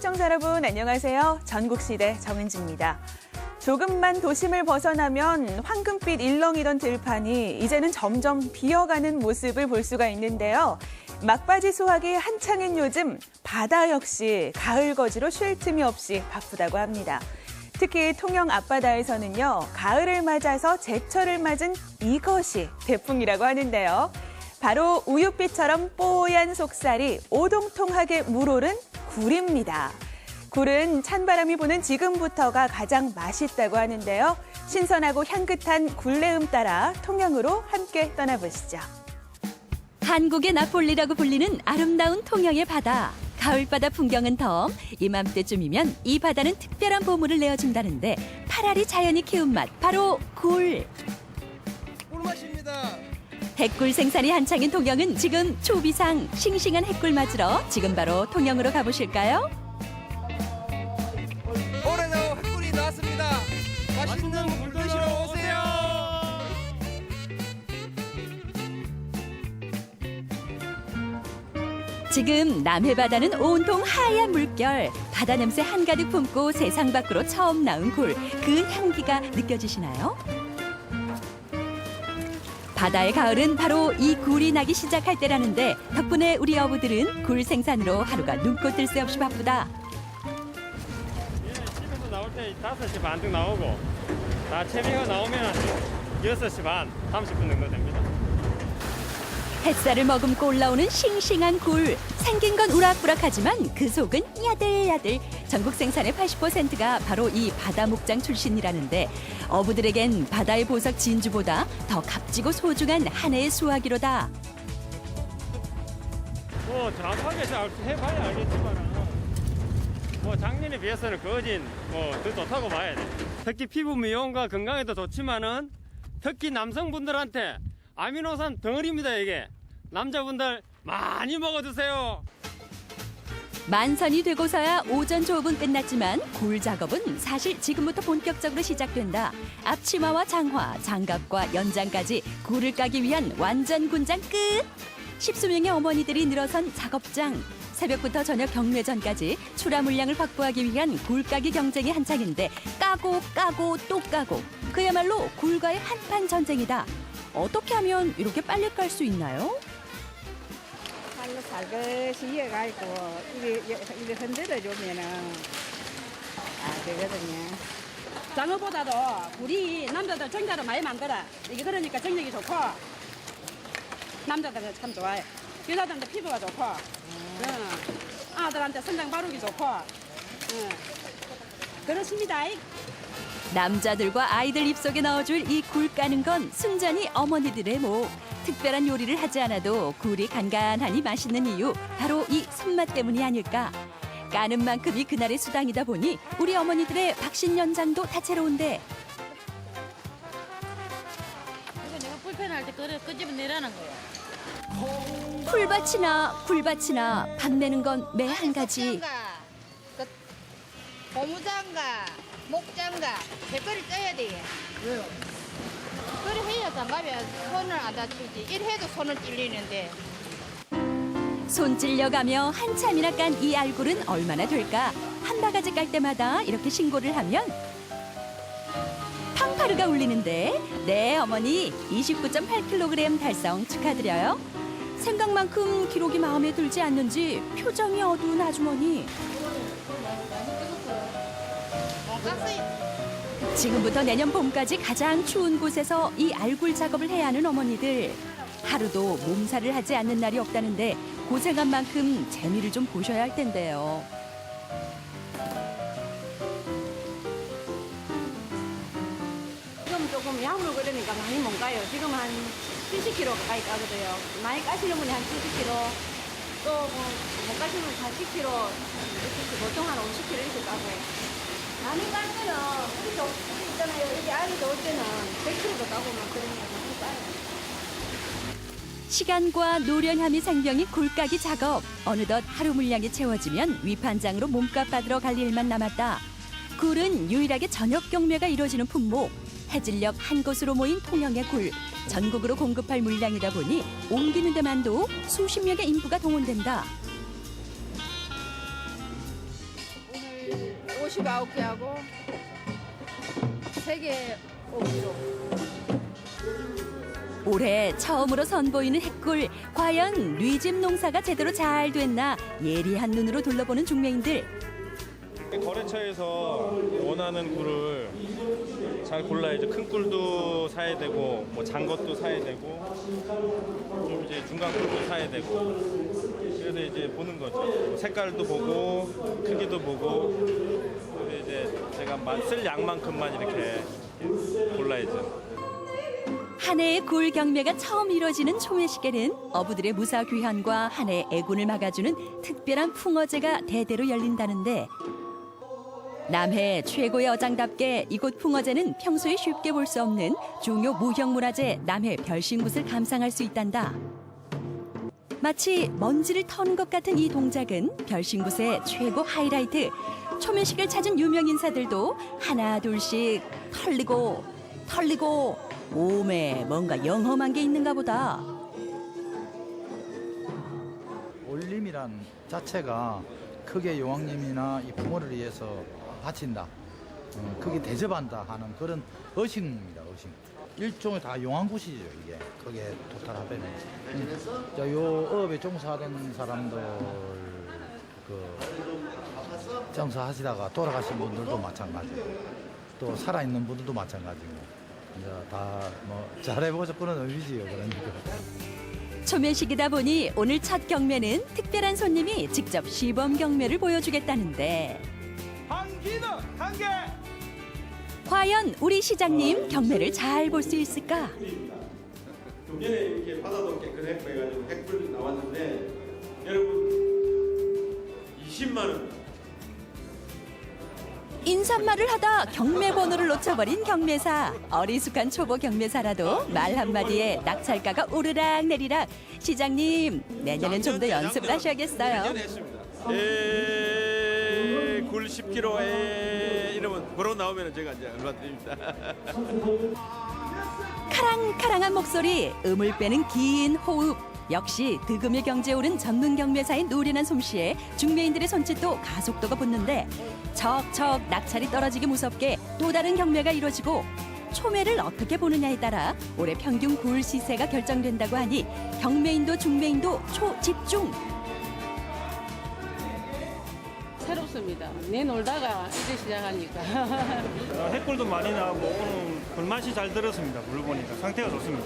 시청자 여러분 안녕하세요. 전국시대 정은지입니다. 조금만 도심을 벗어나면 황금빛 일렁이던 들판이 이제는 점점 비어가는 모습을 볼 수가 있는데요. 막바지 수확이 한창인 요즘 바다 역시 가을 거지로 쉴 틈이 없이 바쁘다고 합니다. 특히 통영 앞바다에서는요, 가을을 맞아서 제철을 맞은 이것이 대풍이라고 하는데요. 바로 우윳빛처럼 뽀얀 속살이 오동통하게 물오른 굴입니다. 굴은 찬바람이 부는 지금부터가 가장 맛있다고 하는데요. 신선하고 향긋한 굴레음 따라 통영으로 함께 떠나보시죠. 한국의 나폴리라고 불리는 아름다운 통영의 바다. 가을바다 풍경은 덤, 이맘때쯤이면 이 바다는 특별한 보물을 내어준다는데 파라리 자연이 키운 맛, 바로 굴. 꿀맛입니다. 핵굴 생산이 한창인 통영은 지금 초비상, 싱싱한 핵굴 맞으러 지금 바로 통영으로 가보실까요? 올해도 햇꿀이 나왔습니다. 맛있는 물 드시러 오세요. 지금 남해바다는 온통 하얀 물결, 바다 냄새 한가득 품고 세상 밖으로 처음 나온 굴, 그 향기가 느껴지시나요? 바다의 가을은 바로 이 굴이 나기 시작할 때라는데 덕분에 우리 어부들은 굴 생산으로 하루가 눈코 뜰 새 없이 바쁘다. 예, 집에서 나올 때 5시 반쯤 나오고 다 채비가 나오면 6시 반, 30분 정도 됩니다. 햇살을 머금고 올라오는 싱싱한 굴. 생긴 건 우락부락하지만 그 속은 야들야들. 전국 생산의 80%가 바로 이 바다 목장 출신이라는데 어부들에겐 바다의 보석 진주보다 더 값지고 소중한 한 해의 수확이로다. 뭐 정확하게 해봐야 알겠지만 뭐 작년에 비해서는 거진 더 좋다고 봐야 돼. 특히 피부 미용과 건강에도 좋지만은 특히 남성분들한테 아미노산 덩어리입니다. 이게 남자분들 많이 먹어주세요. 만선이 되고서야 오전 조업은 끝났지만 굴 작업은 사실 지금부터 본격적으로 시작된다. 앞치마와 장화, 장갑과 연장까지 굴을 까기 위한 완전 군장 끝! 십수명의 어머니들이 늘어선 작업장. 새벽부터 저녁 경매전까지 출하 물량을 확보하기 위한 굴 까기 경쟁이 한창인데 까고 또 까고 그야말로 굴과의 한판 전쟁이다. 어떻게 하면 이렇게 빨리 깔 수 있나요? 팔로 살것이 이어가지고 이게 흔들어주면은 되거든요. 장어보다도 굴이 남자들 정자로 많이 만들어. 이게 그러니까 정력이 좋고 남자들은 참 좋아요. 여자들한테 피부가 좋고 아들한테 선장 바르기 좋고 그렇습니다. 남자들과 아이들 입속에 넣어줄 이 굴 까는 건 순전히 어머니들의 목. 특별한 요리를 하지 않아도 굴이 간간하니 맛있는 이유 바로 이 손맛 때문이 아닐까. 까는 만큼이 그날의 수당이다 보니 우리 어머니들의 박신연장도 다채로운데 이거 내가 불편할 때 그 집은 내라는 거야. 풀밭이나 굴밭이나 밤내는 건 매 한 가지. 고무장갑, 목장갑, 색깔이 쪄야 돼. 왜요? 그래 해야 장갑이 손을 안 다치지. 이래도 손을 찔리는데. 손 찔려가며 한참이나 깐 이 알굴은 얼마나 될까? 한 바가지 깔 때마다 이렇게 신고를 하면 팡파르가 울리는데 네 어머니 29.8kg 달성 축하드려요. 생각만큼 기록이 마음에 들지 않는지 표정이 어두운 아주머니. 지금부터 내년 봄까지 가장 추운 곳에서 이 알굴 작업을 해야 하는 어머니들. 하루도 몸살을 하지 않는 날이 없다는데 고생한 만큼 재미를 좀 보셔야 할 텐데요. 지금 조금 야무로 그러니까 많이 못 가요. 지금 한 70kg 가까이 까거든요. 많이 까시는 분이 한 70kg, 또 못 가시는 분이 40kg, 이렇게 보통 한 50kg 이렇게 까고. 많이 깔 때는 우리 있잖아요. 여기 아이들 올 때는 100kg도 까고 막 그러니까 많이 까요. 시간과 노련함이 생명인 굴까기 작업. 어느덧 하루 물량이 채워지면 위판장으로 몸값 받으러 갈 일만 남았다. 굴은 유일하게 저녁 경매가 이루어지는 품목. 해질녘 한 곳으로 모인 통영의 굴. 전국으로 공급할 물량이다 보니 옮기는 데만도 수십 명의 인부가 동원된다. 59개하고 3개 5kg. 올해 처음으로 선보이는 해꿀. 과연 류집 농사가 제대로 잘 됐나 예리한 눈으로 둘러보는 중매인들. 거래처에서 원하는 굴을 잘 골라야죠. 큰 꿀도 사야 되고, 뭐 장것도 사야 되고, 좀 이제 중간 꿀도 사야 되고. 그래서 이제 보는 거죠. 색깔도 보고, 크기도 보고. 그래서 이제 제가 쓸 양만큼만 이렇게 골라야죠. 한 해의 굴 경매가 처음 이뤄지는 초매식에는 어부들의 무사 귀환과 한 해의 애군을 막아주는 특별한 풍어제가 대대로 열린다는데, 남해 최고의 어장답게 이곳 풍어제는 평소에 쉽게 볼 수 없는 중요 무형문화재 남해 별신굿을 감상할 수 있단다. 마치 먼지를 터는 것 같은 이 동작은 별신굿의 최고 하이라이트. 초매식을 찾은 유명 인사들도 하나 둘씩 털리고 몸에 뭔가 영험한 게 있는가 보다. 올림이란 자체가 크게 용왕님이나 이 부모를 위해서 바친다, 크게 대접한다 하는 그런 의식입니다. 의식. 일종의 다 용왕굿이죠. 이게 크게 도탈하면. 요 업에 종사하던 사람들 종사하시다가 돌아가신 분들도 마찬가지고, 또 살아있는 분들도 마찬가지고. 이제 다 뭐 잘해보자 그런 의미지요. 그러니까. 초매식이다 보니 오늘 첫 경매는 특별한 손님이 직접 시범 경매를 보여주겠다는데, 한 개. 과연 우리 시장님 경매를 잘 볼 수 있을까? 좀 전에 이렇게 바다도 깨끗했고 해가지고 핵불 나왔는데, 여러분 20만 원. 인사말을 하다 경매 번호를 놓쳐버린 경매사. 어리숙한 초보 경매사라도 말 한마디에 낙찰가가 오르락 내리락. 시장님, 내년엔 좀 더 연습을 하셔야겠어요. 굴 10kg에 이러면 보러 나오면 제가 이제 얼마 드립니다. 카랑카랑한 목소리, 음을 빼는 긴 호흡. 역시 득음의 경제에 오른 전문 경매사의 노련한 솜씨에 중매인들의 손짓도 가속도가 붙는데, 척척 낙찰이 떨어지기 무섭게 또 다른 경매가 이루어지고, 초매를 어떻게 보느냐에 따라 올해 평균 굴 시세가 결정된다고 하니 경매인도 중매인도 초집중. 새롭습니다. 내놀다가 이제 시작하니까. 해꿀도 많이 나오고 오늘 불맛이 잘 들었습니다. 물 보니까 상태가 좋습니다.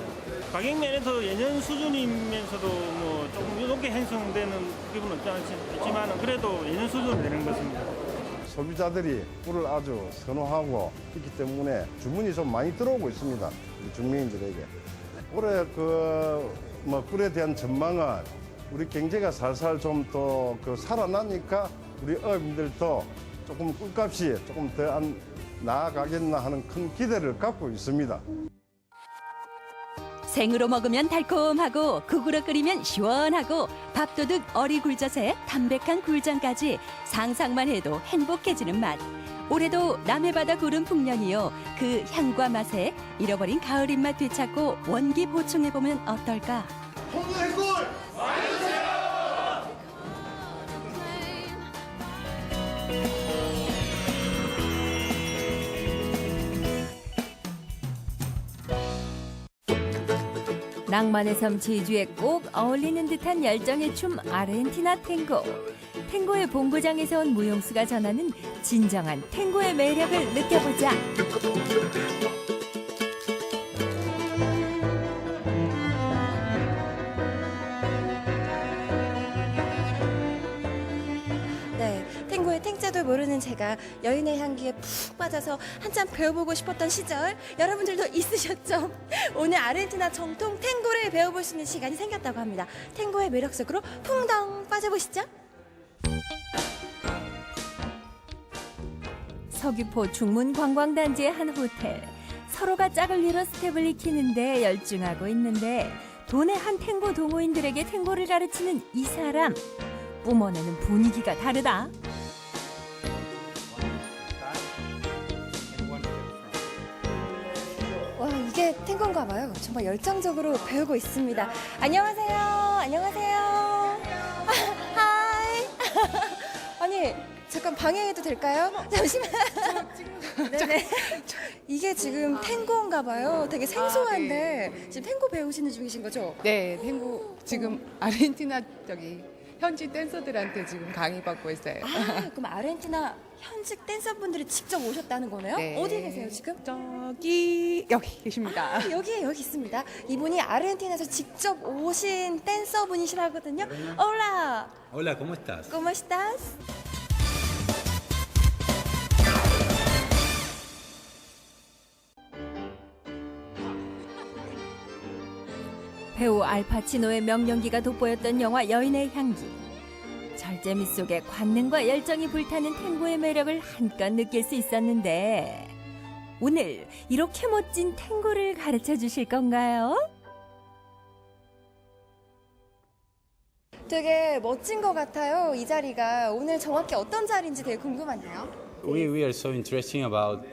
가격 면에서 예년 수준이면서도 뭐 조금 높게 형성되는 기분은 없지 않지만 그래도 예년 수준으로 되는 것입니다. 소비자들이 꿀을 아주 선호하고 있기 때문에 주문이 좀 많이 들어오고 있습니다. 우리 주민들에게. 올해 꿀에 대한 전망은 우리 경제가 살살 좀 더 살아나니까 우리 어민들도 조금 꿀값이 조금 더 나아가겠나 하는 큰 기대를 갖고 있습니다. 생으로 먹으면 달콤하고 국으로 끓이면 시원하고 밥도둑 어리굴젓에 담백한 굴전까지 상상만 해도 행복해지는 맛. 올해도 남해바다 굴은 풍년이요. 그 향과 맛에 잃어버린 가을 입맛 되찾고 원기 보충해보면 어떨까? 낭만의 섬 제주에 꼭 어울리는 듯한 열정의 춤 아르헨티나 탱고. 탱고의 본고장에서 온 무용수가 전하는 진정한 탱고의 매력을 느껴보자. 네, 탱고의 탱자도 모르는 제가 여인의 향기에 푹 빠져서 한참 배워보고 싶었던 시절 여러분들도 있으셨죠? 오늘 아르헨티나 정통 탱고를 배워볼 수 있는 시간이 생겼다고 합니다. 탱고의 매력 속으로 풍덩 빠져보시죠. 서귀포 중문 관광단지의 한 호텔. 서로가 짝을 이뤄 스텝을 익히는데 열중하고 있는데, 도내 한 탱고 동호인들에게 탱고를 가르치는 이 사람. 뿜어내는 분위기가 다르다. 와, 이게 탱고인가 봐요. 정말 열정적으로 배우고 있습니다. 안녕하세요. 안녕하세요. 하이. 아니, 잠깐 방해해도 될까요? 잠시만. 네네. 이게 지금 탱고인가 봐요. 되게 생소한데 지금 탱고 배우시는 중이신 거죠? 네, 탱고 지금 아르헨티나 현지 댄서들한테 지금 강의받고 있어요. 아, 그럼 아르헨티나 현직 댄서분들이 직접 오셨다는 거네요? 네. 어디 계세요 지금? 저기 여기 계십니다. 아, 여기 있습니다. 이분이 아르헨티나에서 직접 오신 댄서분이시라거든요. Hola. Hola, ¿cómo estás? ¿Cómo estás? 배우 알파치노의 명령기가 돋보였던 영화 여인의 향기. 절제미 속에 관능과 열정이 불타는 탱고의 매력을 한껏 느낄 수 있었는데 오늘 이렇게 멋진 탱고를 가르쳐 주실 건가요? 되게 멋진 것 같아요. 이 자리가 오늘 정확히 어떤 자리인지 되게 궁금한데요. We are so interesting about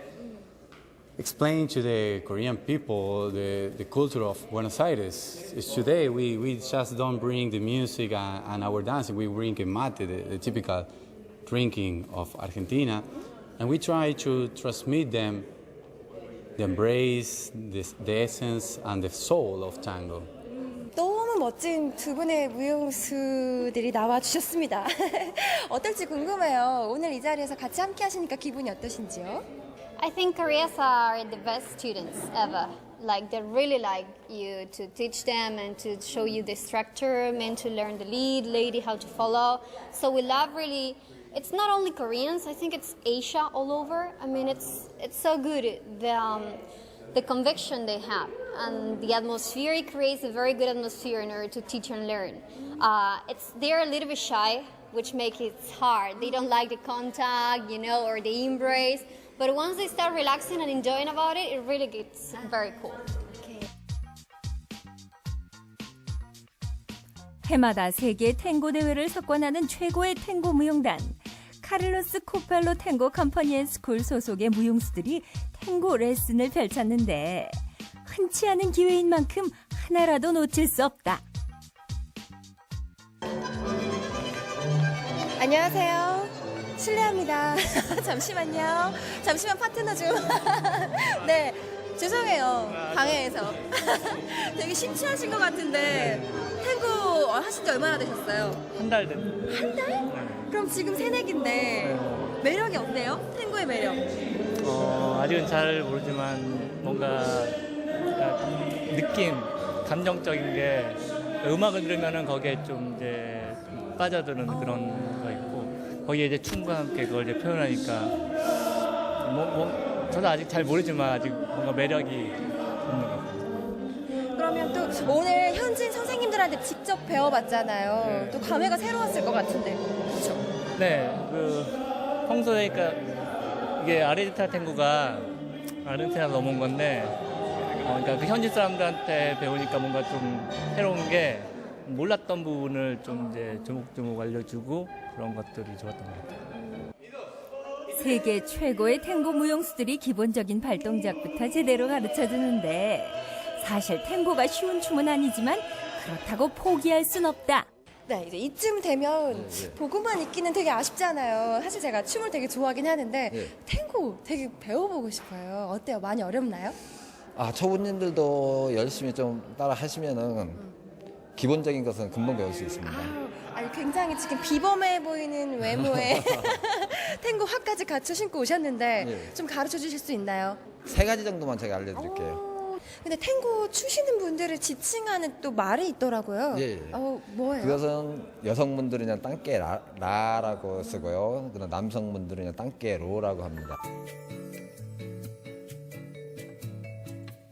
explaining to the Korean people the culture of Buenos Aires. It's today we just don't bring the music and our dancing, we bring el mate, the typical drinking of Argentina, and we try to transmit them the embrace, the essence and the soul of tango. 너무 멋진 두 분의 무용수들이 나와주셨습니다. 어떨지 궁금해요. 오늘 이 자리에서 같이 함께 하시니까 기분이 어떠신지요? I think Koreans are the best students ever. Like they really like you to teach them and to show you the structure, and to learn the lead, lady how to follow. So we love really. It's not only Koreans. I think it's Asia all over. I mean, it's so good. The conviction they have and the atmosphere, it creates a very good atmosphere in order to teach and learn. They're a little bit shy, which makes it hard. They don't like the contact, or the embrace. But once they start relaxing and enjoying about it, it really gets very cool. 해마다 세계 탱고 대회를 석권하는 최고의 탱고 무용단 카를로스 코펠로 탱고 컴퍼니 앤 스쿨 소속의 무용수들이 탱고 레슨을 펼쳤는데 흔치 않은 기회인 만큼 하나라도 놓칠 수 없다. 안녕하세요. 실례합니다. 잠시만요. 잠시만 파트너 좀. 네, 죄송해요. 방해해서. 되게 심취하신 것 같은데 탱고 하신 지 얼마나 되셨어요? 한 달 됐어요. 한 달? 그럼 지금 새내기인데 매력이 어때요? 탱고의 매력? 아직은 잘 모르지만 뭔가 느낌, 감정적인 게 음악을 들으면은 거기에 좀 이제 빠져드는 그런 거 있고 거기에 이제 춤과 함께 그걸 이제 표현하니까 저도 아직 잘 모르지만 아직 뭔가 매력이 있는 것 같아요. 그러면 또 오늘 현지인 선생님들한테 직접 배워봤잖아요. 네. 또 감회가 새로웠을 것 같은데, 그렇죠? 네, 평소에 그러니까 이게 아르헨티나 탱고가 아르헨티나 넘어온 건데, 그러니까 그 현지 사람들한테 배우니까 뭔가 좀 새로운 게 몰랐던 부분을 좀 이제 조목조목 알려주고 그런 것들이 좋았던 것 같아요. 세계 최고의 탱고 무용수들이 기본적인 발동작부터 제대로 가르쳐주는데 사실 탱고가 쉬운 춤은 아니지만 그렇다고 포기할 순 없다. 네, 이제 이쯤 되면 보고만 있기는 되게 아쉽잖아요. 사실 제가 춤을 되게 좋아하긴 하는데 탱고 되게 배워보고 싶어요. 어때요? 많이 어렵나요? 초보님들도 열심히 좀 따라 하시면은 기본적인 것은 금방 배울 수 있습니다. 아니, 굉장히 지금 비범해 보이는 외모에 탱고 화까지 갖춰 신고 오셨는데 좀 가르쳐 주실 수 있나요? 3가지 정도만 제가 알려드릴게요. 근데 탱고 추시는 분들을 지칭하는 또 말이 있더라고요. 뭐예요? 그것은 여성분들은 그냥 땅깨 라라고 쓰고요. 그리고 남성분들은 그냥 땅깨 로라고 합니다.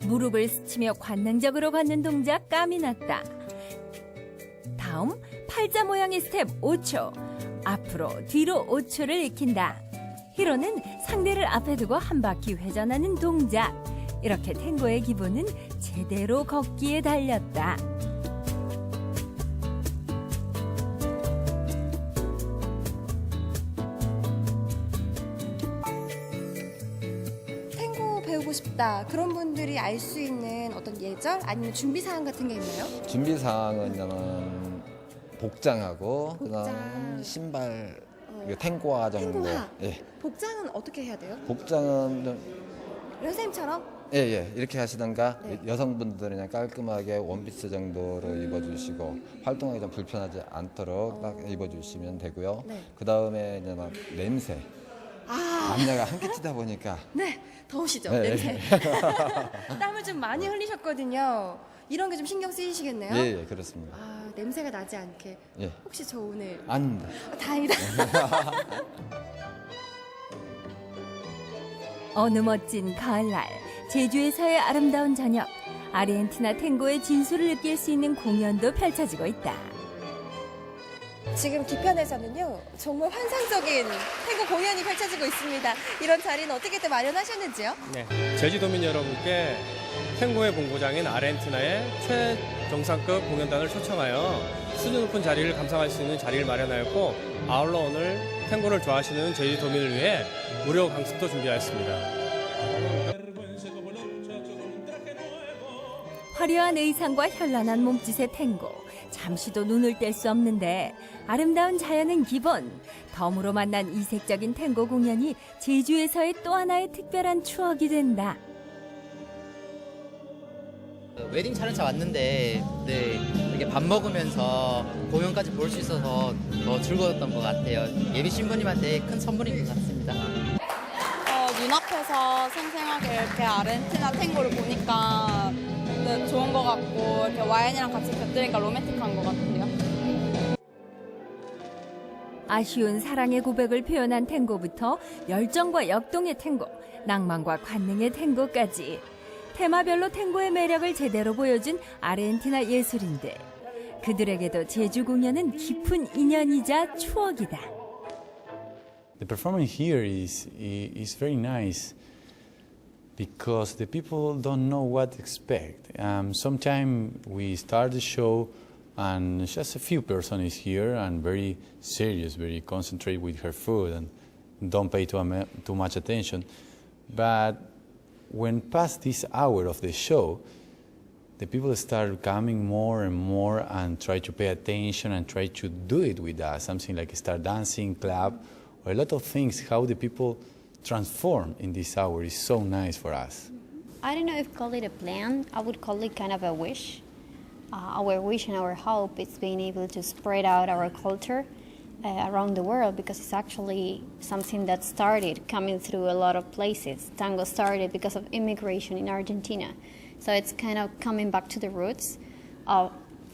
무릎을 스치며 관능적으로 걷는 동작 까미났다. 다음 팔자 모양의 스텝 5초. 앞으로 뒤로 5초를 익힌다. 히로는 상대를 앞에 두고 한 바퀴 회전하는 동작. 이렇게 탱고의 기본은 제대로 걷기에 달렸다. 탱고 배우고 싶다. 그런 분들이 알 수 있는 어떤 예절 아니면 준비 사항 같은 게 있나요? 준비 사항은 복장하고 그다음 신발 탱고화 정도. 탱고화? 예. 복장은 어떻게 해야 돼요? 복장은 좀 선생님처럼? 예, 이렇게 하시던가 여성분들은 그냥 깔끔하게 원피스 정도로 입어주시고 활동하기 좀 불편하지 않도록 딱 입어주시면 되고요. 그 다음에 이제 막 냄새. 남녀가 함께 치다 보니까. 네, 더우시죠? 네. 냄새. 땀을 좀 많이 흘리셨거든요. 이런 게 좀 신경 쓰이시겠네요? 예, 그렇습니다. 냄새가 나지 않게. 예. 혹시 저 오늘. 아닙니다. 다행이다. 어느 멋진 가을날, 제주에서의 아름다운 저녁, 아르헨티나 탱고의 진수를 느낄 수 있는 공연도 펼쳐지고 있다. 지금 뒤편에서는요, 정말 환상적인 탱고 공연이 펼쳐지고 있습니다. 이런 자리는 어떻게든 마련하셨는지요? 네, 제주도민 여러분께 탱고의 본고장인 아르헨티나의 최정상급 공연단을 초청하여 수준 높은 자리를 감상할 수 있는 자리를 마련하였고, 아울러 오늘 탱고를 좋아하시는 제주도민을 위해 무료 강습도 준비하였습니다. 화려한 의상과 현란한 몸짓의 탱고, 잠시도 눈을 뗄 수 없는데 아름다운 자연은 기본, 덤으로 만난 이색적인 탱고 공연이 제주에서의 또 하나의 특별한 추억이 된다. 웨딩 촬영차 왔는데 이렇게 밥 먹으면서 공연까지 볼 수 있어서 더 즐거웠던 것 같아요. 예비 신부님한테 큰 선물인 것 같습니다. 눈앞에서 생생하게 이렇게 아르헨티나 탱고를 보니까 좋은 것 같고, 이렇게 와인이랑 같이 곁들이니까 로맨틱한 것 같아요. 아쉬운 사랑의 고백을 표현한 탱고부터 열정과 역동의 탱고, 낭만과 관능의 탱고까지 테마별로 탱고의 매력을 제대로 보여준 아르헨티나 예술인들. 그들에게도 제주 공연은 깊은 인연이자 추억이다. The performance here is very nice because the people don't know what to expect. Sometimes we start the show and just a few person is here and very serious, very concentrated with her food and don't pay too much attention. But when past this hour of the show, the people start coming more and more and try to pay attention and try to do it with us. Something like start dancing, clap, or a lot of things, how the people transform in this hour is so nice for us. I don't know if call it a plan. I would call it kind of a wish. Our wish and our hope is being able to spread out our culture around the world, because it's actually something that started coming through a lot of places. Tango started because of immigration in Argentina. So it's kind of coming back to the roots of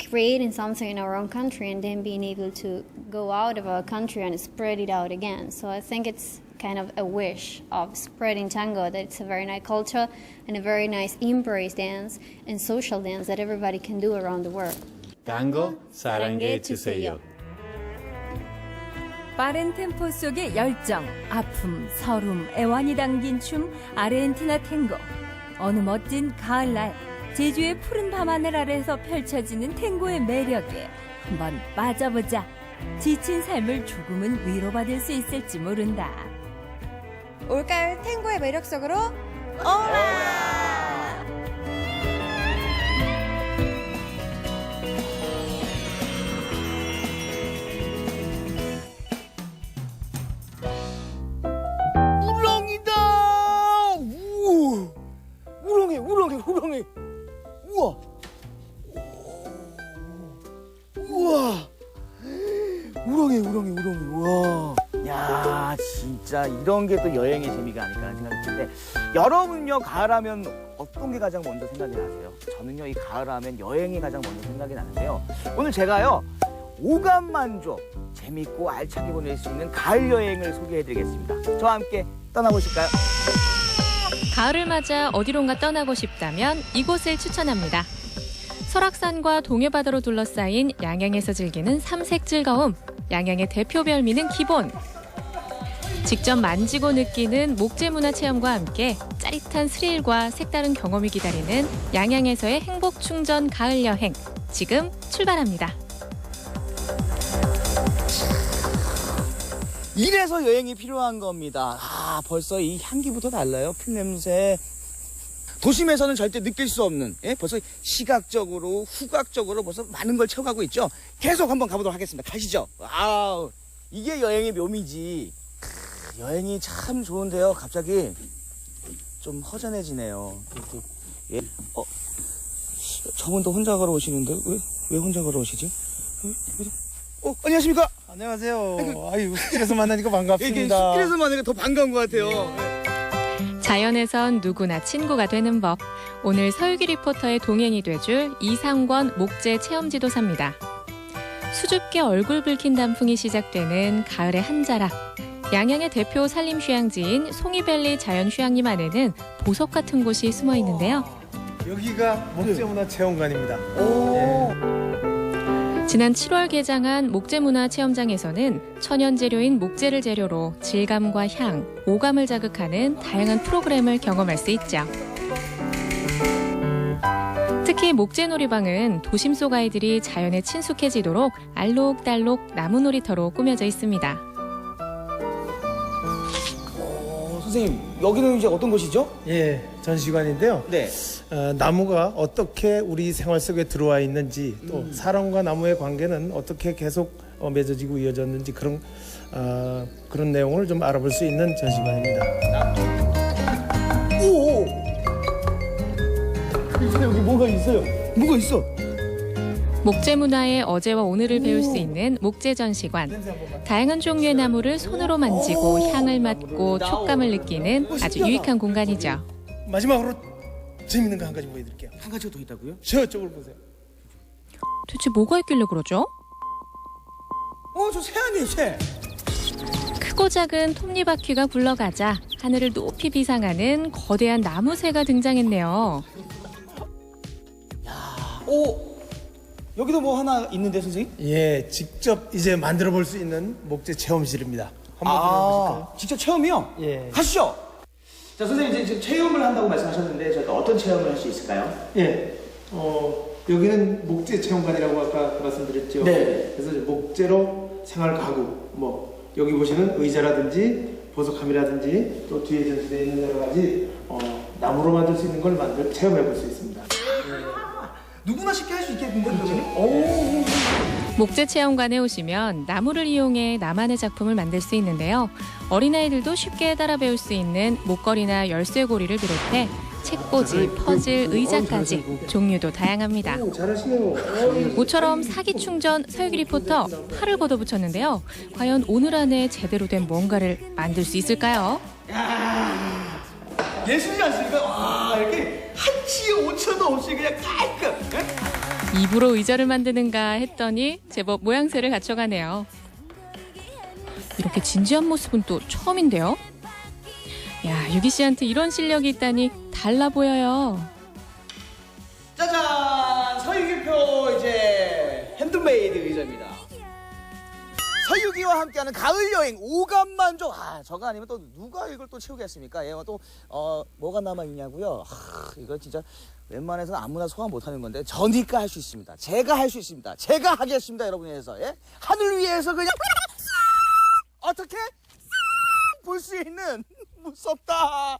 creating something in our own country and then being able to go out of our country and spread it out again. So I think it's kind of a wish of spreading tango, that it's a very nice culture and a very nice embrace dance and social dance that everybody can do around the world. Tango, 사랑해 주세요. 빠른 템포 속의 열정, 아픔, 서름, 애환이 담긴 춤 아르헨티나 탱고. 어느 멋진 가을날 제주의 푸른 밤하늘 아래에서 펼쳐지는 탱고의 매력에 한번 빠져보자. 지친 삶을 조금은 위로받을 수 있을지 모른다. 올가을 탱고의 매력 속으로 오라! 우렁이다! 우렁이! 우와! 우와! 우렁이! 우와! 야, 진짜 이런 게 또 여행의 재미가 아닐까 하는 생각이 드는데, 여러분요, 가을하면 어떤 게 가장 먼저 생각이 나세요? 저는요, 이 가을하면 여행이 가장 먼저 생각이 나는데요. 오늘 제가요, 오감만족, 재밌고 알차게 보낼 수 있는 가을 여행을 소개해드리겠습니다. 저와 함께 떠나보실까요? 가을을 맞아 어디론가 떠나고 싶다면 이곳을 추천합니다. 설악산과 동해바다로 둘러싸인 양양에서 즐기는 삼색 즐거움. 양양의 대표 별미는 기본. 직접 만지고 느끼는 목재문화 체험과 함께 짜릿한 스릴과 색다른 경험이 기다리는 양양에서의 행복 충전 가을 여행. 지금 출발합니다. 이래서 여행이 필요한 겁니다. 벌써 이 향기부터 달라요. 풀냄새. 도심에서는 절대 느낄 수 없는, 벌써 시각적으로, 후각적으로 벌써 많은 걸 채워가고 있죠. 계속 한번 가보도록 하겠습니다. 가시죠. 이게 여행의 묘미지. 여행이 참 좋은데요. 갑자기 좀 허전해지네요. 이렇게, 예. 저분도 혼자 걸어오시는데 왜 혼자 걸어오시지? 안녕하십니까? 안녕하세요. 아유, 숲길에서 만나니까 반갑습니다. 이게 숲길에서 만나니까 더 반가운 것 같아요. 자연에선 누구나 친구가 되는 법. 오늘 서유기 리포터의 동행이 돼줄 이상권 목재 체험지도사입니다. 수줍게 얼굴 붉힌 단풍이 시작되는 가을의 한자락. 양양의 대표 산림휴양지인 송이밸리 자연휴양림 안에는 보석 같은 곳이 숨어 있는데요. 여기가 목재문화체험관입니다. 지난 7월 개장한 목재문화체험장에서는 천연 재료인 목재를 재료로 질감과 향, 오감을 자극하는 다양한 프로그램을 경험할 수 있죠. 특히 목재놀이방은 도심 속 아이들이 자연에 친숙해지도록 알록달록 나무 놀이터로 꾸며져 있습니다. 선생님, 여기는 이제 어떤 곳이죠? 예, 전시관인데요. 네. 나무가 어떻게 우리 생활 속에 들어와 있는지, 또 사람과 나무의 관계는 어떻게 계속 맺어지고 이어졌는지 그런 내용을 좀 알아볼 수 있는 전시관입니다. 오! 여기 뭐가 있어요? 뭐가 있어? 목재 문화의 어제와 오늘을 배울 수 있는 목재 전시관. 다양한 종류의 나무를 손으로 만지고 향을 맡고 촉감을 느끼는 아주 유익한 공간이죠. 마지막으로 재밌는 거 한 가지 보여드릴게요. 한 가지가 더 있다고요? 저쪽을 보세요. 대체 뭐가 있길래 그러죠? 저 새 아니에요, 새. 크고 작은 톱니바퀴가 굴러가자 하늘을 높이 비상하는 거대한 나무새가 등장했네요. 여기도 뭐 하나 있는데, 선생님? 예, 직접 이제 만들어 볼 수 있는 목재 체험실입니다. 한번 들어보실까요? 직접 체험이요? 예. 가시죠. 자, 선생님 이제 지금 체험을 한다고 말씀하셨는데 저희가 어떤 체험을 할 수 있을까요? 예. 여기는 목재 체험관이라고 아까 말씀드렸죠. 네. 그래서 이제 목재로 생활 가구, 여기 보시는 의자라든지 보석함이라든지 또 뒤에 전시되어 있는 여러 가지 나무로 만들 수 있는 걸 체험해 볼 수 있습니다. 누구나 쉽게 할 수 있겠는데, 그러면? 목재 체험관에 오시면 나무를 이용해 나만의 작품을 만들 수 있는데요. 어린아이들도 쉽게 따라 배울 수 있는 목걸이나 열쇠고리를 비롯해 책꽂이, 퍼즐, 의자까지 종류도 다양합니다. 잘하시네요. 모처럼 사기충전 서유기 리포터 팔을 걷어붙였는데요. 과연 오늘 안에 제대로 된 뭔가를 만들 수 있을까요? 예술이지 않습니까? 와, 이렇게 한치의 오차도 없이 그냥 깔끔. 입으로 의자를 만드는가 했더니 제법 모양새를 갖춰가네요. 이렇게 진지한 모습은 또 처음인데요. 야, 유기 씨한테 이런 실력이 있다니 달라 보여요. 짜잔! 서유기표 이제 핸드메이드 의자입니다. 서유기와 함께하는 가을 여행 오감만족. 저거 아니면 또 누가 이걸 또 채우겠습니까? 예, 또 뭐가 남아 있냐고요? 이거 진짜 웬만해서는 아무나 소화 못하는 건데 저니까 할 수 있습니다. 제가 할 수 있습니다. 제가 하겠습니다, 여러분 위해서. 예? 하늘 위에서 그냥 어떻게 볼 수 있는 무섭다.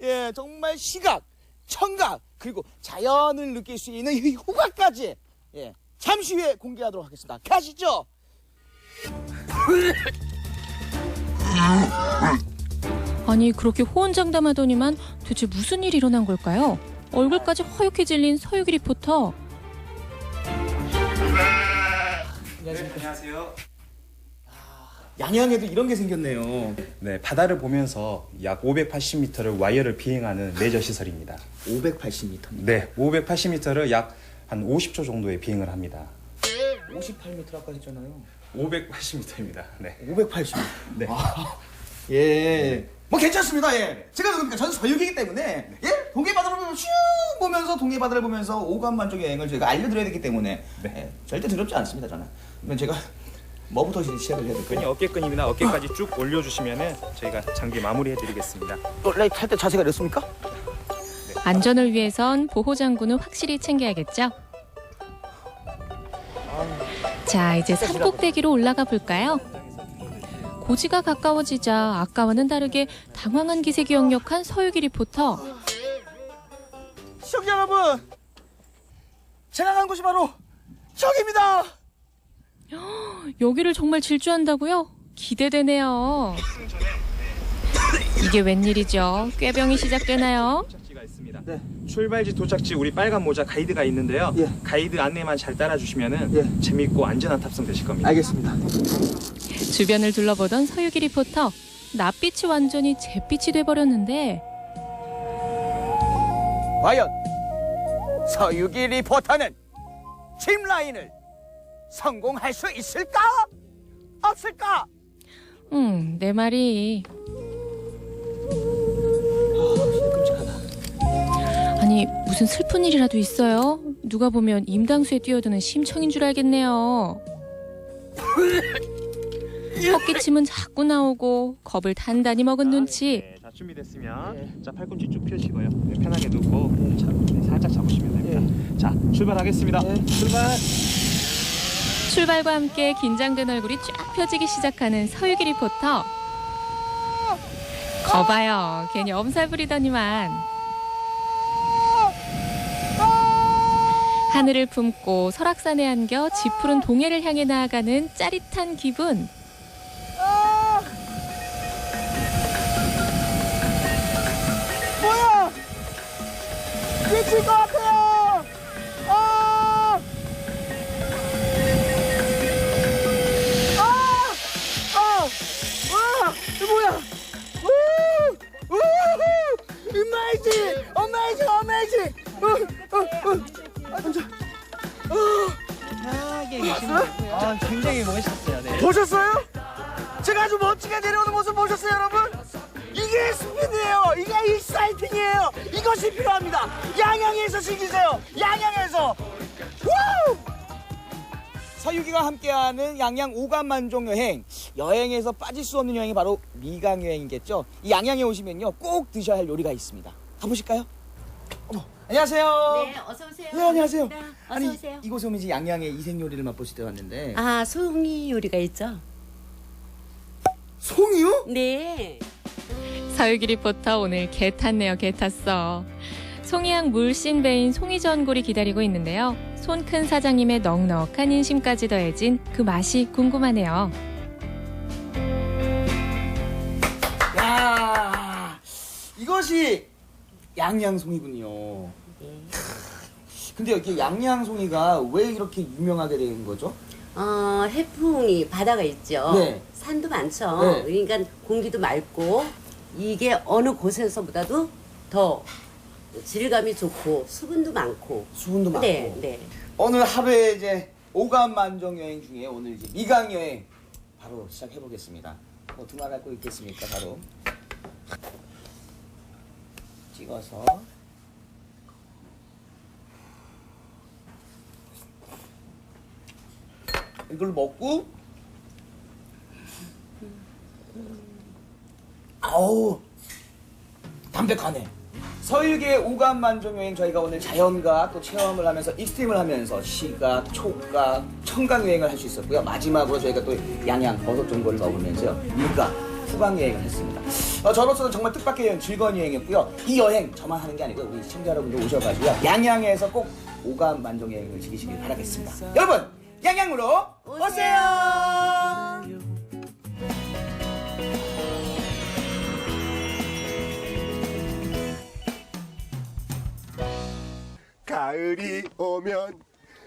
예, 정말 시각, 청각 그리고 자연을 느낄 수 있는 이 후각까지 잠시 후에 공개하도록 하겠습니다. 가시죠. 아니 그렇게 호언장담하더니만 대체 무슨 일이 일어난 걸까요? 얼굴까지 허옇게 질린 서유기 리포터. 안녕하세요. 양양에도 이런 게 생겼네요. 네, 바다를 보면서 약 580m를 와이어를 비행하는 레저 시설입니다. 580m? 네, 580m를 약 한 50초 정도의 비행을 합니다. 58m 아까 했잖아요. 580m입니다. 네. 580m. 네. 예. 뭐 괜찮습니다. 예. 제가 누굽니까? 저는 서유기이기 때문에 동해바다를 쭉 보면서 동해바다를 보면서 오감만족 여행을 저희가 알려드려야 되기 때문에 절대 두렵지 않습니다. 저는. 그러면 제가 뭐부터 시작을 해야 될까요? 어깨끈입니다. 어깨까지 쭉 올려주시면은 저희가 장비 마무리해드리겠습니다. 원래 탈 때 자세가 이렇습니까? 안전을 위해선 보호장구는 확실히 챙겨야겠죠? 자, 이제 산꼭대기로 올라가 볼까요? 고지가 가까워지자 아까와는 다르게 당황한 기색이 역력한 서유기 리포터. 시청자 여러분, 제가 간 곳이 바로 저기입니다. 여기를 정말 질주한다고요? 기대되네요. 이게 웬일이죠? 꾀병이 시작되나요? 네, 출발지 도착지 우리 빨간 모자 가이드가 있는데요. 가이드 안내만 잘 따라주시면은 재밌고 안전한 탑승 되실 겁니다. 알겠습니다. 주변을 둘러보던 서유기 리포터. 낯빛이 완전히 잿빛이 돼버렸는데 과연 서유기 리포터는 짚라인을 성공할 수 있을까? 없을까? 내 말이. 아니 무슨 슬픈 일이라도 있어요? 누가 보면 임당수에 뛰어드는 심청인 줄 알겠네요. 헛기침은 자꾸 나오고 겁을 단단히 먹은 눈치. 네, 자 준비됐으면 자 팔꿈치 쭉 펴시고요. 네, 편하게 눕고 자, 네, 살짝 잡으시면 됩니다. 자 출발하겠습니다. 출발. 출발과 함께 긴장된 얼굴이 쫙 펴지기 시작하는 서유기 리포터. 거봐요. 괜히 엄살 부리더니만. 하늘을 품고 설악산에 안겨 짙푸른 동해를 향해 나아가는 짜릿한 기분. 뭐야? 미칠 것 같아요. 이거 뭐야? 어메이징. 굉장히 멋있었어요. 네. 보셨어요? 제가 아주 멋지게 내려오는 모습 보셨어요, 여러분? 이게 스피드예요. 이게 익사이팅이에요. 이것이 필요합니다. 양양에서 즐기세요. 양양에서. 우! 서유기가 함께하는 양양 오감만종 여행에서 빠질 수 없는 여행이 바로 미강 여행이겠죠. 이 양양에 오시면요 꼭 드셔야 할 요리가 있습니다. 가보실까요? 어머, 안녕하세요. 네, 어서 오세요. 네, 안녕하세요. 네, 아니, 어서 오세요. 이곳에 오면 이제 양양의 이색 요리를 맛보실 때 왔는데. 아, 송이 요리가 있죠? 송이요? 네. 서유기 리포터 오늘 개 탔네요. 개 탔어. 송이향 물씬 배인 송이전골이 기다리고 있는데요. 손 큰 사장님의 넉넉한 인심까지 더해진 그 맛이 궁금하네요. 야, 이것이 양양송이군요. 근데 여기 양양송이가 왜 이렇게 유명하게 된 거죠? 해풍이 바다가 있죠. 네. 산도 많죠. 네. 그러니까 공기도 맑고 이게 어느 곳에서보다도 더 질감이 좋고 수분도 많고. 수분도 많고. 네, 네. 오늘 하루에 이제 오감만종 여행 중에 오늘 이제 미강 여행 바로 시작해 보겠습니다. 뭐 두말할 거 있겠습니까? 바로 찍어서 이걸 먹고 아우 담백하네. 서유기의 오감만종 여행 저희가 오늘 자연과 또 체험을 하면서 익스트림을 하면서 시각, 촉각, 청각 여행을 할 수 있었고요. 마지막으로 저희가 또 양양 버섯전골을 먹으면서요. 밀가 후방 여행을 했습니다. 저로서는 정말 뜻밖의 여행, 즐거운 여행이었고요. 이 여행 저만 하는 게 아니고 우리 시청자 여러분들 오셔가지고요. 양양에서 꼭 오감만종 여행을 즐기시길 바라겠습니다. 여러분 양양으로 오세요. 가을이 오면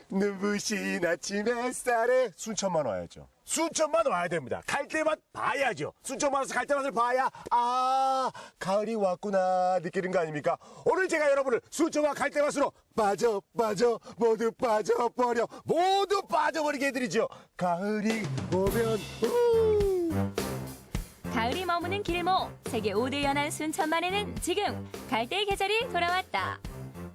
눈부신 아침 햇살에 순천만 와야죠. 순천만 와야 됩니다. 갈 때만 봐야죠. 순천만 와서 갈 때만을 봐야 가을이 왔구나 느끼는 거 아닙니까? 오늘 제가 여러분을 순천만 갈 때만으로 모두 빠져버리게 해드리죠. 가을이 오면 가을이 머무는 길목 세계 5대 연안 순천만에는 지금 갈대의 계절이 돌아왔다.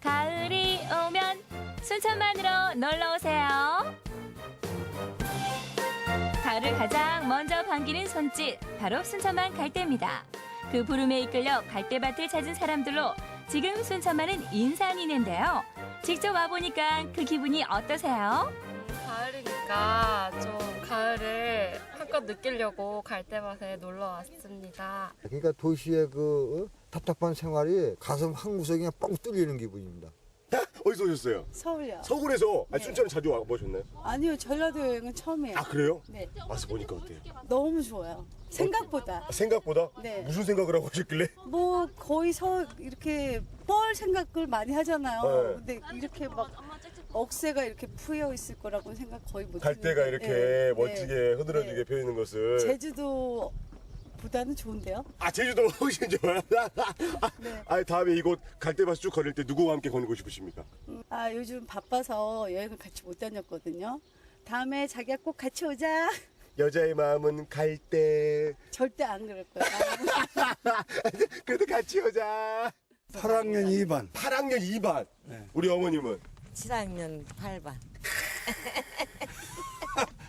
가을이 오면 순천만으로 놀러오세요. 가을을 가장 먼저 반기는 손짓 바로 순천만 갈대입니다. 그 부름에 이끌려 갈대밭을 찾은 사람들로 지금 순천만은 인산이는데요. 직접 와보니까 그 기분이 어떠세요? 가을이니까 좀 가을을 한껏 느끼려고 갈대밭에 놀러 왔습니다. 그러니까 도시의 그 답답한 생활이 가슴 한 구석이 뻥 뚫리는 기분입니다. 어디서 오셨어요? 서울요. 서울에서. 아니, 순천은 자주 와보셨나요? 아니요, 전라도 여행은 처음이에요. 아, 그래요? 네. 와서 보니까 어때요? 너무 좋아요. 생각보다. 생각보다? 네. 무슨 생각을 하고 오셨길래? 뭐 거의 이렇게 뻘 생각을 많이 하잖아요. 네. 근데 이렇게 막 억새가 이렇게 푸여 있을 거라고 생각 거의 못 갈대가 했는데. 이렇게 네. 멋지게 네. 흐드러지게 네. 펴 있는 것을. 제주도보다는 좋은데요? 아, 제주도 훨씬 좋아요. 아, 다음에 이곳 갈대밭 쭉 걸을 때 누구와 함께 거니고 싶으십니까? 아, 요즘 바빠서 여행을 같이 못 다녔거든요. 다음에 자기가 꼭 같이 오자. 여자의 마음은 갈대. 절대 안 그럴 거야. 그래도 같이 오자. 8학년 2반. 8학년 2반. 네. 우리 어머님은? 7학년 8반.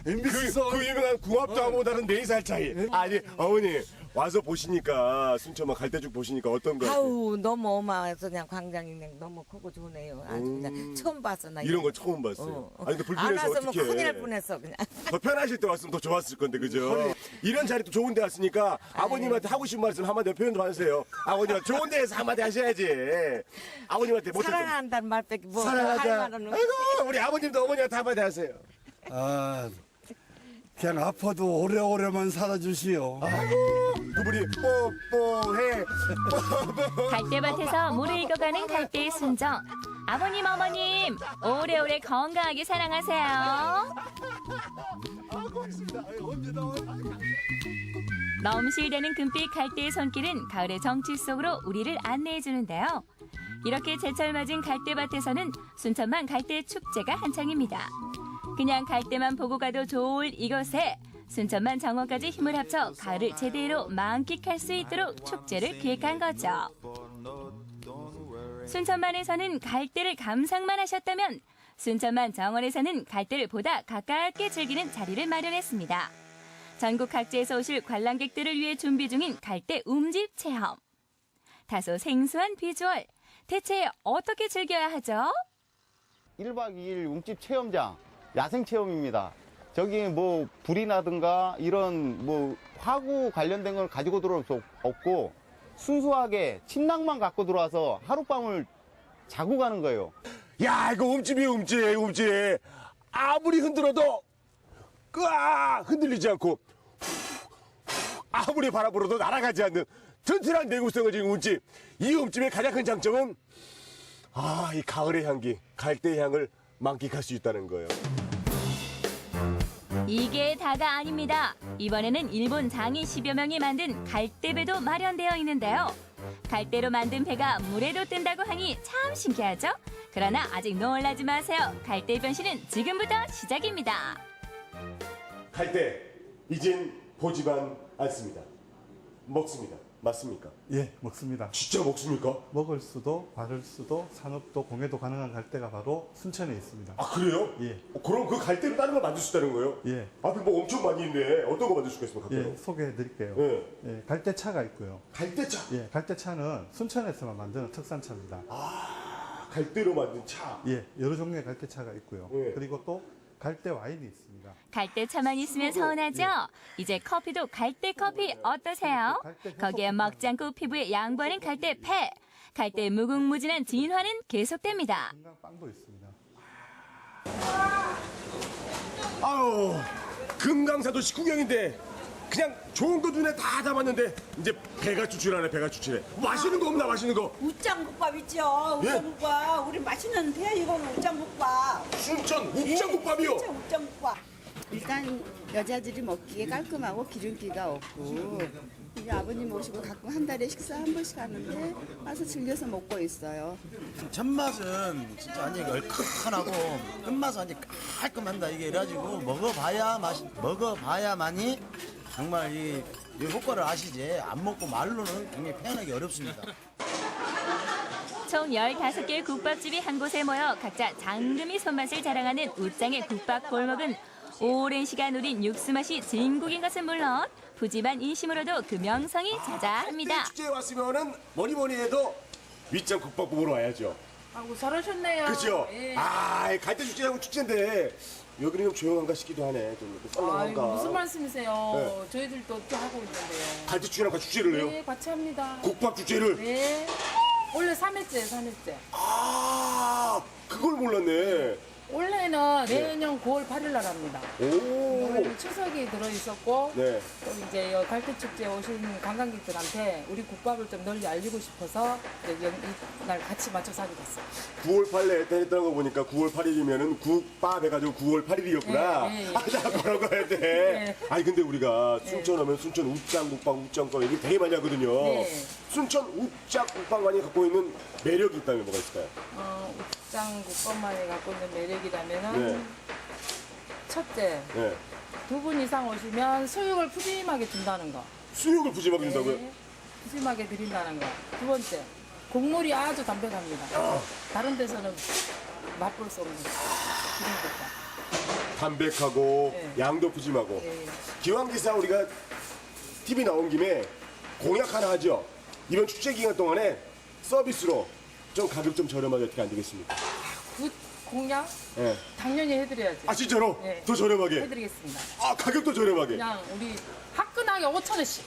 그 유명한 궁합장하고 다른 4살 차이. 아니, 어머니 와서 보시니까 순천만 갈대죽 보시니까 어떤가요? 아우 너무 어마어마해서 그냥 광장이 그냥 너무 크고 좋네요. 아주 그냥 처음 봤어 나. 이런 거 처음 봤어요. 아니 근데 안 불편해서 왔으면 어떡해. 큰일 날 뻔했어 그냥. 더 편하실 때 왔으면 더 좋았을 건데 그죠? 이런 자리도 좋은 데 왔으니까 아버님한테 하고 싶은 말씀 한마디 표현 좀 하세요. 아버님한테 좋은 데에서 한마디 하셔야지. 아버님한테 못 사랑한다는 말밖에 뭐 사랑하자. 할 말은 없어. 아이고 우리 아버님도 어머니한테 한마디 하세요. 아, 그냥 아파도 오래오래만 살아주시오. 두 분이 뽀뽀해. 갈대밭에서 물을 익어가는 갈대의 순정. 아버님, 어머님, 오래오래 건강하게 사랑하세요. 넘실대는 금빛 갈대의 손길은 가을의 정취 속으로 우리를 안내해 주는데요. 이렇게 제철 맞은 갈대밭에서는 순천만 갈대 축제가 한창입니다. 그냥 갈대만 보고 가도 좋을 이곳에 순천만 정원까지 힘을 합쳐 가을을 제대로 만끽할 수 있도록 축제를 기획한 거죠. 순천만에서는 갈대를 감상만 하셨다면 순천만 정원에서는 갈대를 보다 가깝게 즐기는 자리를 마련했습니다. 전국 각지에서 오실 관람객들을 위해 준비 중인 갈대 움집 체험. 다소 생소한 비주얼. 대체 어떻게 즐겨야 하죠? 1박 2일 움집 체험장, 야생 체험입니다. 저기 뭐 불이나든가 이런 뭐 화구 관련된 걸 가지고 들어올 수 없고 순수하게 침낭만 갖고 들어와서 하룻밤을 자고 가는 거예요. 야 이거 움집이에요 움집. 아무리 흔들어도 흔들리지 않고 아무리 바람 불어도 날아가지 않는 튼튼한 내구성을 지닌 움집. 이 움집의 가장 큰 장점은 이 가을의 향기, 갈대의 향을 만끽할 수 있다는 거예요. 이게 다가 아닙니다. 이번에는 일본 장인 10여 명이 만든 갈대배도 마련되어 있는데요. 갈대로 만든 배가 물에도 뜬다고 하니 참 신기하죠? 그러나 아직 놀라지 마세요. 갈대 변신은 지금부터 시작입니다. 갈대, 이젠 보지만 않습니다. 먹습니다. 맞습니까? 예, 먹습니다. 진짜 먹습니까? 먹을 수도, 바를 수도, 산업도, 공예도 가능한 갈대가 바로 순천에 있습니다. 아 그래요? 예. 그럼 그 갈대로 다른 걸 만들 수 있다는 거예요? 예. 앞에 뭐 엄청 많이 있네. 어떤 거 만들 수가 있습니까? 예, 소개해 드릴게요. 예. 예, 갈대차가 있고요. 갈대차? 예, 갈대차는 순천에서만 만드는 특산차입니다. 갈대로 만든 차? 예, 여러 종류의 갈대차가 있고요. 예. 그리고 또 갈대 와인이 있습니다. 갈대차만 있으면 서운하죠? 이제 커피도 갈대 커피 어떠세요? 거기에 먹지 않고 피부에 양보하는 갈대패. 갈대의 무궁무진한 진화는 계속됩니다. 빵도 있습니다. 아유, 금강사도 식후경인데 그냥 좋은 거 눈에 다 담았는데 이제 배가 추출하네. 맛있는 거 없나 맛있는 거? 우짱국밥 있죠. 우짱국밥. 우리 맛있는 데 이거는 우짱국밥. 순천 우짱국밥이요? 순천 우짱국밥. 일단 여자들이 먹기에 깔끔하고 기름기가 없고 이제 아버님 모시고 가끔 한 달에 식사 한 번씩 하는데 와서 즐겨서 먹고 있어요. 첫 맛은 진짜 완전히 얼큰하고 끝맛은 완전히 깔끔합니다. 이게 이래가지고 먹어봐야만이 정말 이 효과를 아시지 안 먹고 말로는 굉장히 표현하기 어렵습니다. 총 15개의 국밥집이 한 곳에 모여 각자 장금이 손맛을 자랑하는 우짱의 국밥 골목은 오랜 시간 우린 육수 맛이 진국인 것은 물론 푸짐한 인심으로도 그 명성이 자자합니다. 축제에 왔으면은 뭐니 해도 윗장 국밥 보러 와야죠. 아이고 잘하셨네요. 그렇죠? 예. 갈대 축제하고 축제인데 여기는 좀 조용한가 싶기도 하네. 좀 썰렁한가. 무슨 말씀이세요? 네. 저희들도 또 하고 있는데요. 갈대 축제랑 같이 축제를 해요? 네, 같이 합니다. 국밥 축제를? 네. 원래 3회째예요, 3회째. 그걸 몰랐네. 원래는 내년 9월 8일 날 합니다. 오. 원래는 추석이 들어있었고 네. 또 이제 갈대축제 오신 관광객들한테 우리 국밥을 좀 널리 알리고 싶어서 이날 같이 맞춰서 하게 됐어요. 9월 8일에 했다는 거 보니까 9월 8일이면은 국밥 해가지고 9월 8일이었구나. 네, 네. 나 그런 거 해야 돼. 네. 아니 근데 우리가 순천 하면 순천 웃장국밥, 웃장국 얘기 되게 많이 하거든요. 네. 순천 웃장국밥만이 갖고 있는 매력이 있다면 뭐가 있을까요? 웃장 국밥만이 갖고 있는 매력이라면은 네. 첫째, 네. 2분 이상 오시면 수육을 푸짐하게 준다는 거. 수육을 푸짐하게 준다고요? 네, 푸짐하게 드린다는 거. 두 번째, 국물이 아주 담백합니다. 다른 데서는 맛볼 수 없는 기름국밥. 담백하고 네. 양도 푸짐하고. 네. 기왕기사 우리가 TV 나온 김에 공약 하나 하죠. 이번 축제 기간 동안에 서비스로 좀 가격 좀 저렴하게 어떻게 안 되겠습니까? 그 공약 네. 당연히 해드려야지. 아 진짜로? 네. 더 저렴하게? 해드리겠습니다. 아 가격도 저렴하게? 그냥 우리 화끈하게 5,000원씩.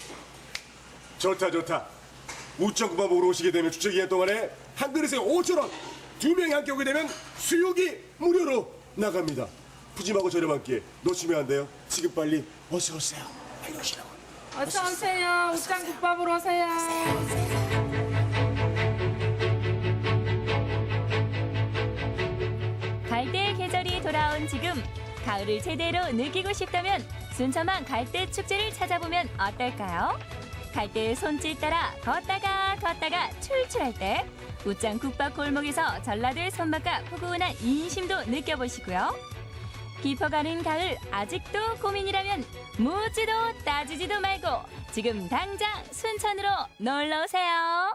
좋다 좋다. 우짱국밥 먹으러 오시게 되면 축제 기간 동안에 한 그릇에 5,000원. 2명이 함께 오게 되면 수육이 무료로 나갑니다. 푸짐하고 저렴한 기회 놓치면 안 돼요. 지금 빨리 어서 오세요. 빨리 오시라고. 어서 오세요. 웃장국밥으로 오세요. 갈대의 계절이 돌아온 지금 가을을 제대로 느끼고 싶다면 순천만 갈대 축제를 찾아보면 어떨까요? 갈대의 손길 따라 걷다가 출출할 때 웃장 국밥 골목에서 전라도의 손맛과 포근한 인심도 느껴보시고요. 깊어가는 가을 아직도 고민이라면 묻지도 따지지도 말고 지금 당장 순천으로 놀러오세요.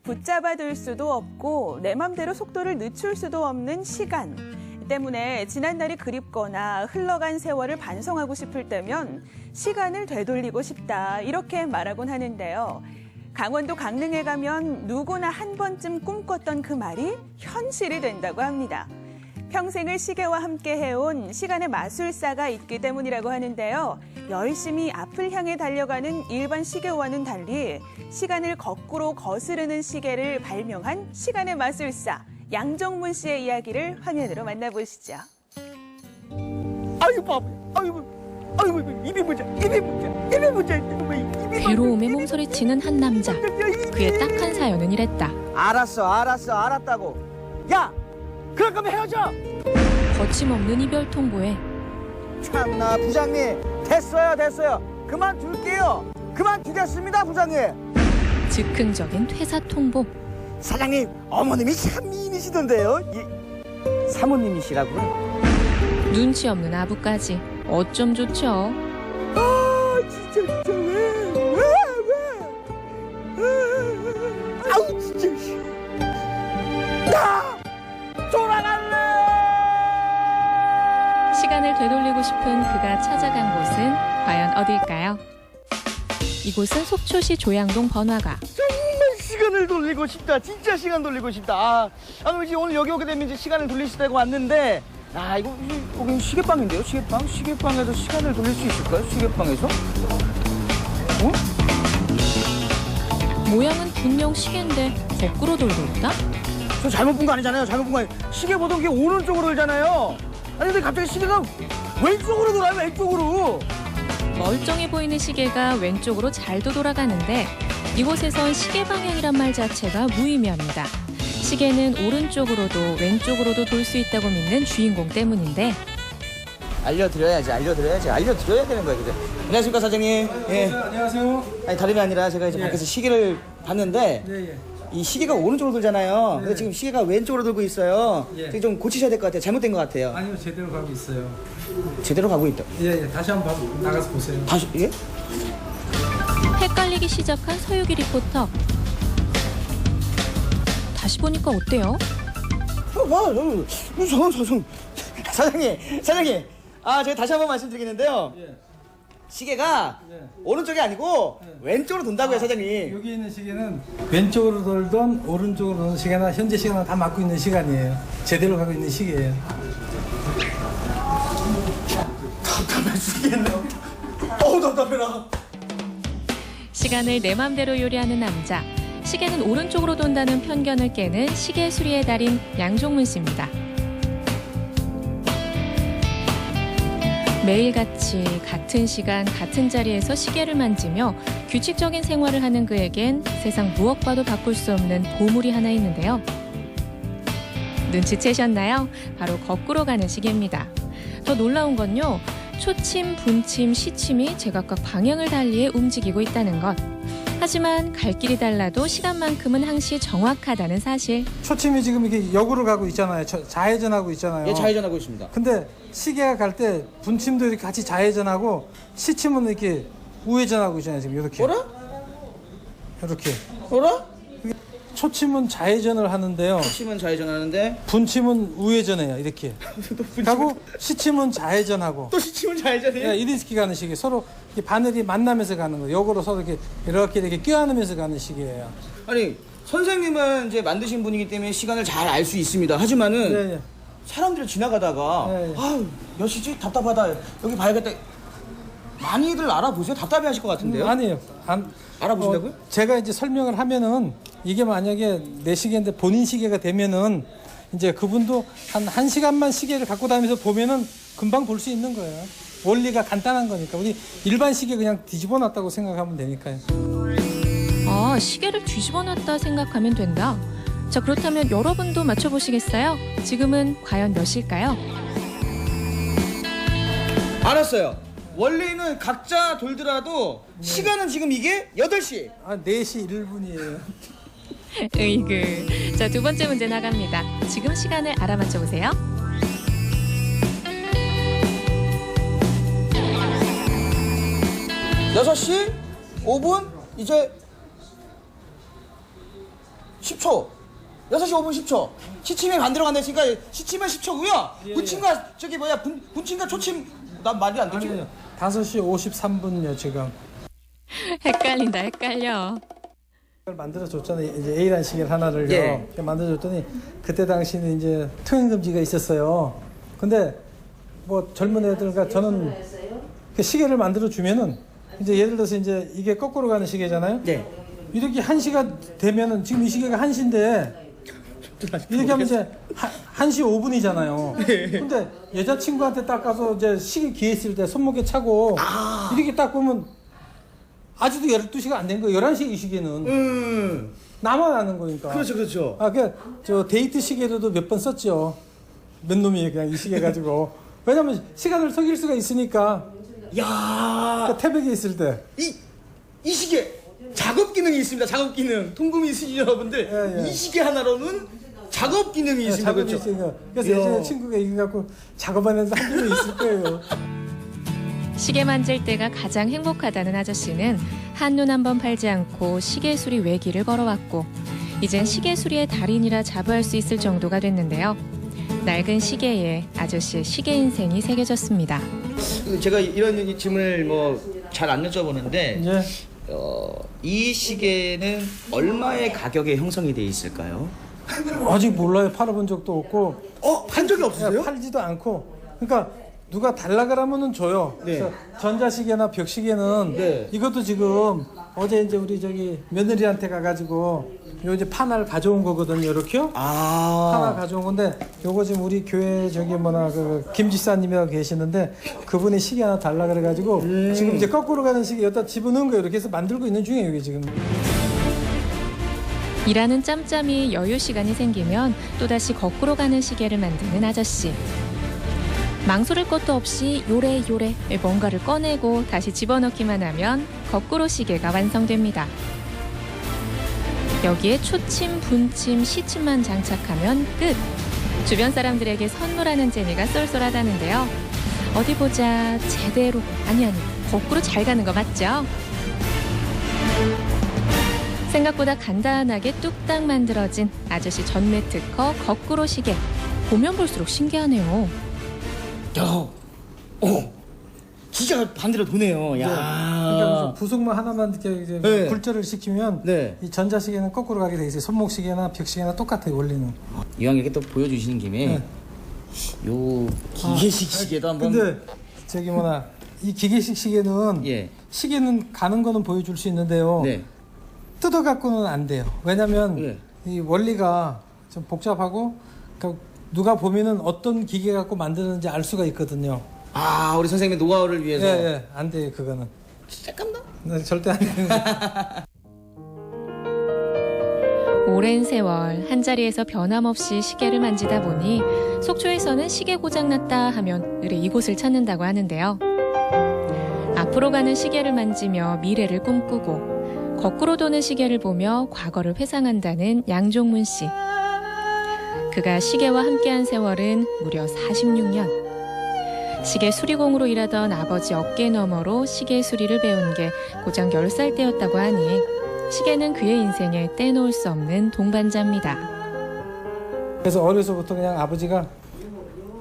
붙잡아둘 수도 없고 내 맘대로 속도를 늦출 수도 없는 시간 때문에 지난날이 그립거나 흘러간 세월을 반성하고 싶을 때면 시간을 되돌리고 싶다 이렇게 말하곤 하는데요. 강원도 강릉에 가면 누구나 한 번쯤 꿈꿨던 그 말이 현실이 된다고 합니다. 평생을 시계와 함께 해온 시간의 마술사가 있기 때문이라고 하는데요. 열심히 앞을 향해 달려가는 일반 시계와는 달리 시간을 거꾸로 거스르는 시계를 발명한 시간의 마술사 양정문 씨의 이야기를 화면으로 만나보시죠. 아이고 입이 문자. 괴로움에 몸서리치는 한 남자. 그의 딱한 사연은 이랬다. 알았다고. 야, 그럴 거면 헤어져. 거침없는 이별 통보에 참나 부장님 됐어요. 그만두겠습니다 부장님. 즉흥적인 퇴사 통보. 사장님 어머님이 참 미인이시던데요. 사모님이시라고요? 눈치 없는 아부까지 어쩜 좋죠. 진짜 왜? 아우 진짜. 나 돌아갈래. 시간을 되돌리고 싶은 그가 찾아간 곳은 과연 어딜까요? 이곳은 속초시 조양동 번화가. 정말 시간을 돌리고 싶다. 진짜 시간 돌리고 싶다. 이제 오늘 여기 오게 되면 이제 시간을 돌리시다고 왔는데, 이거 여기 시계방인데요. 시계방에서 시간을 돌릴 수 있을까요? 시계방에서? 모양은 분명 시계인데 거꾸로 돌고 있다? 저 잘못 본 거 아니잖아요. 시계 보던 게 오른쪽으로 돌잖아요. 아니 근데 갑자기 시계가 왼쪽으로 돌아요. 왼쪽으로. 멀쩡해 보이는 시계가 왼쪽으로 잘도 돌아가는데 이곳에선 시계 방향이란 말 자체가 무의미합니다. 시계는 오른쪽으로도 왼쪽으로도 돌 수 있다고 믿는 주인공 때문인데. 알려드려야 되는 거예요. 그죠? 안녕하십니까 사장님. 예. 안녕하세요. 아니 다름이 아니라 제가 이제 밖에서 시계를 봤는데 이 시계가 오른쪽으로 돌잖아요. 근데 지금 시계가 왼쪽으로 돌고 있어요. 좀 고치셔야 될 것 같아요. 잘못된 것 같아요. 아니요, 제대로 가고 있어요. 제대로 가고 있다. 예, 다시 한번 나가서 보세요. 다시 예? 헷갈리기 시작한 서유기 리포터. 다시 보니까 어때요? 사장님. 제가 다시 한번 말씀드리겠는데요. 시계가 오른쪽이 아니고 왼쪽으로 돈다고요, 사장님. 여기 있는 시계는 왼쪽으로 돌던 오른쪽으로 도는 시계나 현재 시간을 다 맞고 있는 시간이에요. 제대로 가고 있는 시계예요. 답답해 죽겠네. 답답해라. 시간을 내 맘대로 요리하는 남자. 시계는 오른쪽으로 돈다는 편견을 깨는 시계 수리의 달인 양종문 씨입니다. 매일같이 같은 시간 같은 자리에서 시계를 만지며 규칙적인 생활을 하는 그에겐 세상 무엇과도 바꿀 수 없는 보물이 하나 있는데요. 눈치채셨나요? 바로 거꾸로 가는 시계입니다. 더 놀라운 건요. 초침, 분침, 시침이 제각각 방향을 달리해 움직이고 있다는 것. 하지만 갈 길이 달라도 시간만큼은 항시 정확하다는 사실. 초침이 지금 이렇게 역으로 가고 있잖아요. 좌회전하고 있잖아요. 예, 좌회전하고 있습니다. 근데 시계가 갈 때 분침도 이렇게 같이 좌회전하고 시침은 이렇게 우회전하고 있잖아요. 지금 이렇게. 뭐라? 이렇게. 뭐라? 초침은 좌회전을 하는데요. 초침은 좌회전하는데 분침은 우회전해요. 이렇게. 하고 시침은 좌회전하고. 또 시침은 좌회전해요? 네, 이리스키 가는 시계. 서로 이렇게 바늘이 만나면서 가는 거예요. 역으로 서로 이렇게 껴안으면서 가는 시계예요. 아니 선생님은 이제 만드신 분이기 때문에 시간을 잘 알 수 있습니다. 하지만은 네. 사람들이 지나가다가 몇 시지? 답답하다. 여기 봐야겠다. 많이들 알아보세요? 답답해하실 것 같은데요? 아니에요. 알아보신다고요? 제가 이제 설명을 하면은 이게 만약에 내 시계인데 본인 시계가 되면은 이제 그분도 한 1시간만 시계를 갖고 다니면서 보면은 금방 볼 수 있는 거예요. 원리가 간단한 거니까. 우리 일반 시계 그냥 뒤집어 놨다고 생각하면 되니까요. 아, 시계를 뒤집어 놨다 생각하면 된다. 자, 그렇다면 여러분도 맞춰보시겠어요? 지금은 과연 몇 시일까요? 알았어요. 원리는 각자 돌더라도 시간은 지금 이게 8시. 4시 1분이에요. 으이그. 자, 두 번째 문제 나갑니다. 지금 시간을 알아맞혀 보세요. 여섯 시 5분 이제 10초. 6시 5분 10초. 시침이 반대로 간다 했으니까 시침은 10초고요. 분침과 저기 뭐야 분침과 초침 난 말이 안 되지. 5시 53분이요 지금. 헷갈린다, 헷갈려. 만들어줬잖아요. 이제 A라는 시계를 하나를요. 예. 만들어줬더니 그때 당시는 이제 통행 금지가 있었어요. 근데 뭐 젊은 애들과 저는 그 시계를 만들어 주면은 이제 예를 들어서 이제 이게 거꾸로 가는 시계잖아요. 네. 이렇게 1시가 되면은 지금 이 시계가 1시인데 이렇게 하면 이제 1시 5분이잖아요. 근데 여자친구한테 딱 가서 이제 시계 귀에 있을 때 손목에 차고 이렇게 딱 보면 아직도 12시가 안 된 거예요. 11시 이 시계는. 나만 아는 거니까. 그렇죠, 그렇죠. 저 데이트 시계로도 몇 번 썼죠. 몇 놈이 그냥 이 시계 가지고. 왜냐면 시간을 속일 수가 있으니까. 야, 그러니까 태백에 있을 때. 이 시계 작업 기능이 있습니다. 작업 기능. 통금이 있으신 여러분들 이 시계 하나로는 작업 기능이 있습니다. 작업이 그렇죠? 있으니까. 그래서 예전에 친구가 이거 갖고 작업하는 한 분이 있을 거예요. 시계 만질 때가 가장 행복하다는 아저씨는 한눈 한번 팔지 않고 시계 수리 외길을 걸어왔고 이젠 시계 수리의 달인이라 자부할 수 있을 정도가 됐는데요. 낡은 시계에 아저씨의 시계 인생이 새겨졌습니다. 제가 이런 질문을 뭐 잘 안 여쭤보는데 이 시계는 얼마의 가격에 형성이 돼 있을까요? 아직 몰라요. 팔아본 적도 없고. 판 적이 없으세요? 팔지도 않고. 그러니까 누가 달라 그러면은 줘요. 네. 그래서 전자시계나 벽시계는 이것도 지금 어제 이제 우리 저기 며느리한테 가가지고 요 이제 판을 가져온 거거든요. 이렇게요. 판을 가져온 건데 요거 지금 우리 교회 저기 그 김지사님이라고 계시는데 그분이 시계 하나 달라 그래가지고 지금 이제 거꾸로 가는 시계 여기다 집어넣은 거예요. 이렇게 해서 만들고 있는 중이에요. 이게 지금. 일하는 짬짬이 여유 시간이 생기면 또다시 거꾸로 가는 시계를 만드는 아저씨. 망설일 것도 없이 요래요래 뭔가를 꺼내고 다시 집어넣기만 하면 거꾸로 시계가 완성됩니다. 여기에 초침, 분침, 시침만 장착하면 끝! 주변 사람들에게 선물하는 재미가 쏠쏠하다는데요. 어디 보자, 제대로, 아니 거꾸로 잘 가는 거 맞죠? 생각보다 간단하게 뚝딱 만들어진 아저씨 전매 특허 거꾸로 시계. 보면 볼수록 신기하네요. 진짜 반대로 도네요. 야. 그러니까 부속만 하나만 이렇게 이제 굴절을 시키면 이 전자시계는 거꾸로 가게 돼 있어요. 손목시계나 벽시계나 똑같아요. 원리는. 이왕 이렇게 또 보여주시는 김에 요 기계식 시계도 한번. 근데 저기 이 기계식 시계는 시계는 가는 거는 보여줄 수 있는데요. 뜯어갖고는 안 돼요. 왜냐면 이 원리가 좀 복잡하고 그러니까 누가 보면은 어떤 기계 갖고 만드는지 알 수가 있거든요. 아, 우리 선생님의 노하우를 위해서. 예, 안 돼요, 그거는. 잠깐만. 네, 절대 안 돼요. 오랜 세월 한자리에서 변함없이 시계를 만지다 보니 속초에서는 시계 고장났다 하면 으레 이곳을 찾는다고 하는데요. 앞으로 가는 시계를 만지며 미래를 꿈꾸고 거꾸로 도는 시계를 보며 과거를 회상한다는 양종문 씨. 그가 시계와 함께한 세월은 무려 46년. 시계 수리공으로 일하던 아버지 어깨 너머로 시계 수리를 배운 게 고작 10살 때였다고 하니 시계는 그의 인생에 떼놓을 수 없는 동반자입니다. 그래서 어려서부터 그냥 아버지가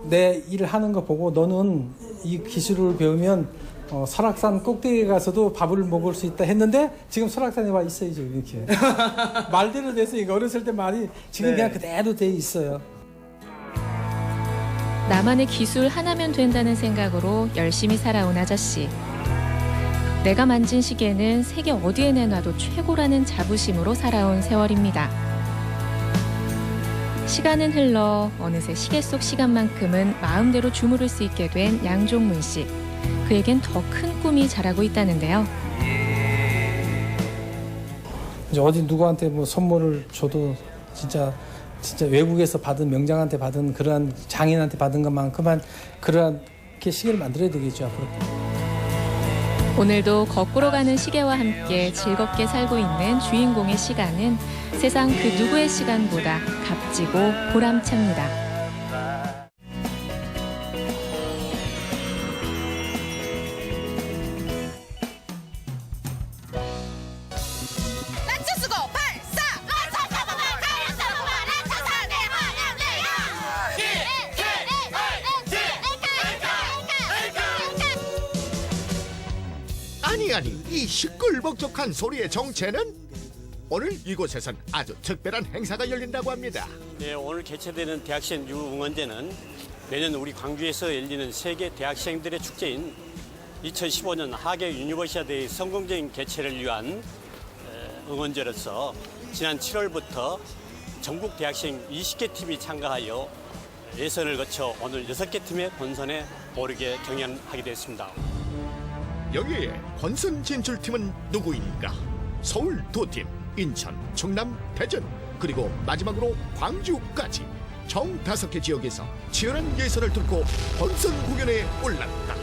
내 일을 하는 거 보고 너는 이 기술을 배우면 설악산 꼭대기에 가서도 밥을 먹을 수 있다 했는데 지금 설악산에 와 있어요, 지금 이렇게. 말대로 돼서 이거 어렸을 때 말이 지금 그냥 그대로 돼 있어요. 나만의 기술 하나면 된다는 생각으로 열심히 살아온 아저씨. 내가 만진 시계는 세계 어디에 내놔도 최고라는 자부심으로 살아온 세월입니다. 시간은 흘러 어느새 시계 속 시간만큼은 마음대로 주무를 수 있게 된 양종문 씨. 그에겐 더 큰 꿈이 자라고 있다는데요. 이제 어디 누구한테 뭐 선물을 줘도 진짜 외국에서 받은 명장한테 받은 그러한 장인한테 받은 것만큼만 그렇게 시계를 만들어야 되겠죠, 앞으로. 오늘도 거꾸로 가는 시계와 함께 즐겁게 살고 있는 주인공의 시간은 세상 그 누구의 시간보다 값지고 보람찹니다. 아니 이 시끌벅적한 소리의 정체는 오늘 이곳에선 아주 특별한 행사가 열린다고 합니다. 네, 오늘 개최되는 대학생 유응원제는 매년 우리 광주에서 열리는 세계 대학생들의 축제인 2015년 하계 유니버시아드의 성공적인 개최를 위한 응원제로서 지난 7월부터 전국 대학생 20개 팀이 참가하여 예선을 거쳐 오늘 6개 팀의 본선에 오르게 경연하게 됐습니다. 여기에 본선 진출팀은 누구인가? 서울 2팀, 인천, 충남, 대전, 그리고 마지막으로 광주까지 총 5개 지역에서 치열한 예선을 뚫고 본선 공연에 올랐다.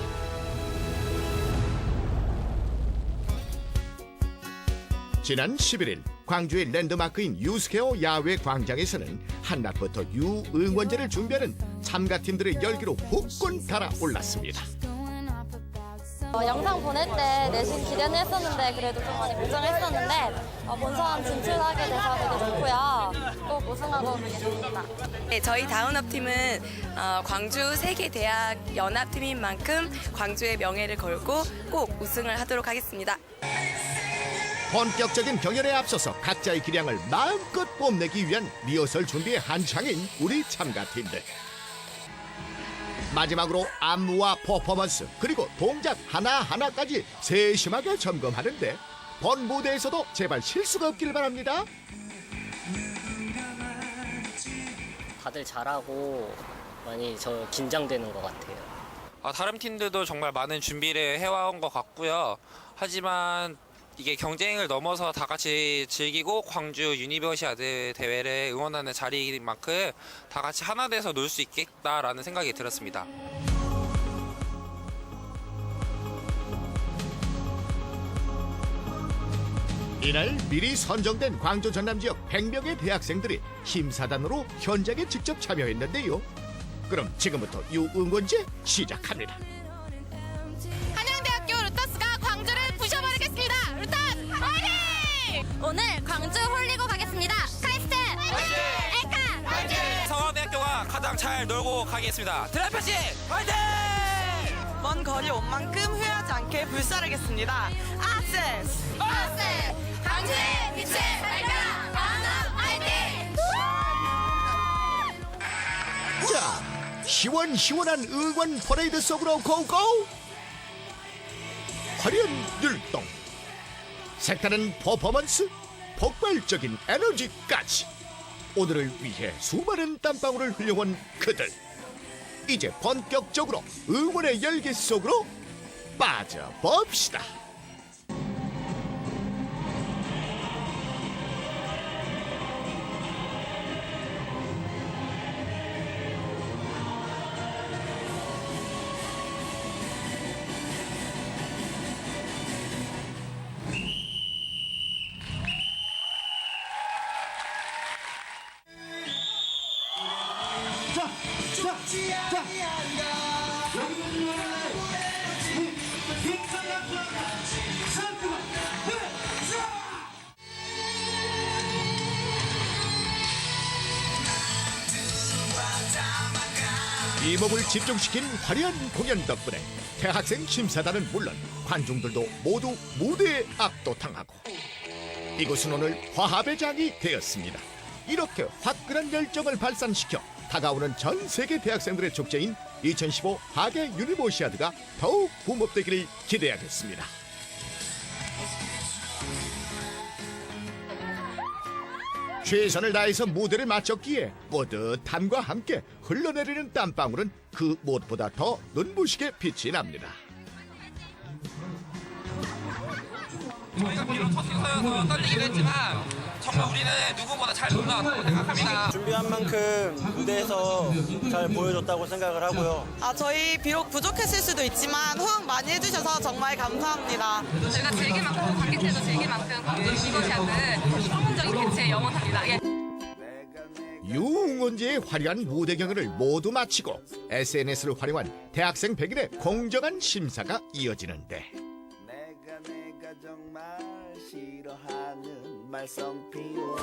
지난 11일 광주의 랜드마크인 유스케어 야외 광장에서는 한낮부터 유응원제를 준비하는 참가팀들의 열기로 후끈 달아올랐습니다. 영상 보낼 때 내신 기대는 했었는데 그래도 좀 많이 걱정했었는데 본선 진출하게 돼서 되게 좋고요. 꼭 우승하고 가겠습니다. 네, 저희 다운업팀은 광주 세계대학 연합팀인 만큼 광주의 명예를 걸고 꼭 우승을 하도록 하겠습니다. 본격적인 경연에 앞서서 각자의 기량을 마음껏 뽐내기 위한 리허설 준비에 한창인 우리 참가팀들. 마지막으로 안무와 퍼포먼스 그리고 동작 하나하나까지 세심하게 점검하는데 본 무대에서도 제발 실수가 없길 바랍니다. 다들 잘하고 많이 저 긴장되는 것 같아요. 다른 팀들도 정말 많은 준비를 해와온 것 같고요. 하지만 이게 경쟁을 넘어서 다 같이 즐기고 광주 유니버시아드 대회를 응원하는 자리인 만큼 다 같이 하나 돼서 놀 수 있겠다라는 생각이 들었습니다. 이날 미리 선정된 광주 전남 지역 100명의 대학생들이 심사단으로 현장에 직접 참여했는데요. 그럼 지금부터 유응원제 시작합니다. 한양대학교 루타스가 광주를 부셔버리겠습니다. 루타스 화이팅! 오늘 광주 홀리고 가겠습니다. 카이스트 에카 화이팅! 성화대학교가 가장 잘 놀고 가겠습니다. 드라이퍼씨 화이팅! 먼 거리 온 만큼 후회하지 않게 불사르겠습니다. 아세스 광주의 빛을 밝혀라. 강남 화이팅! 자, 시원시원한 응원 퍼레이드 속으로 고고! 화려한 율동, 색다른 퍼포먼스, 폭발적인 에너지까지. 오늘을 위해 수많은 땀방울을 흘려온 그들. 이제 본격적으로 응원의 열기 속으로 빠져봅시다. 이 몸을 집중시킨 화려한 공연 덕분에 대학생 심사단은 물론 관중들도 모두 무대에 압도당하고 이곳은 오늘 화합의 장이 되었습니다. 이렇게 화끈한 열정을 발산시켜 다가오는 전 세계 대학생들의 축제인 2015 하계 유니버시아드가 더욱 붐업되기를 기대하겠습니다. 최선을 다해서 무대를 마쳤기에 뿌듯함과 함께 흘러내리는 땀방울은 그 무엇보다 더 눈부시게 빛이 납니다. 저희가 비록 첫 행사여서 떨리긴 했지만 정말 우리는 누구보다 잘 본 것 같다고 생각합니다. 준비한 만큼 무대에서 잘 보여줬다고 생각을 하고요. 저희 비록 부족했을 수도 있지만 호응 많이 해주셔서 정말 감사합니다. 제가 즐길 만큼 관객 때도 즐길 만큼 광주 유니버시아드 성공적인 개최 영원합니다. 예. 유응원제의 화려한 무대 경연을 모두 마치고 SNS를 활용한 대학생 100일의 공정한 심사가 이어지는데 내가 정말 싫어하는 말썽피워.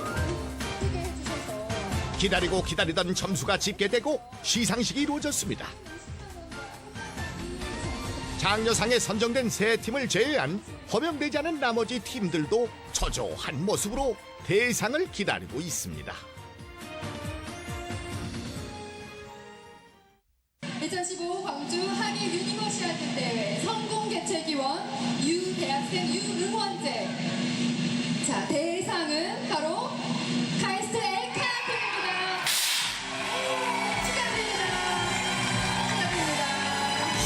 기다리고 기다리던 점수가 집계되고 시상식이 이루어졌습니다. 장려상에 선정된 세 팀을 제외한 호명되지 않은 나머지 팀들도 초조한 모습으로 대상을 기다리고 있습니다. 2015 광주 하계 유니버시아드 대회 성공 개최 기원 유 대학생 유응원제. 자, 대상은 바로 카이스트 엘카 팀입니다. 축하드립니다.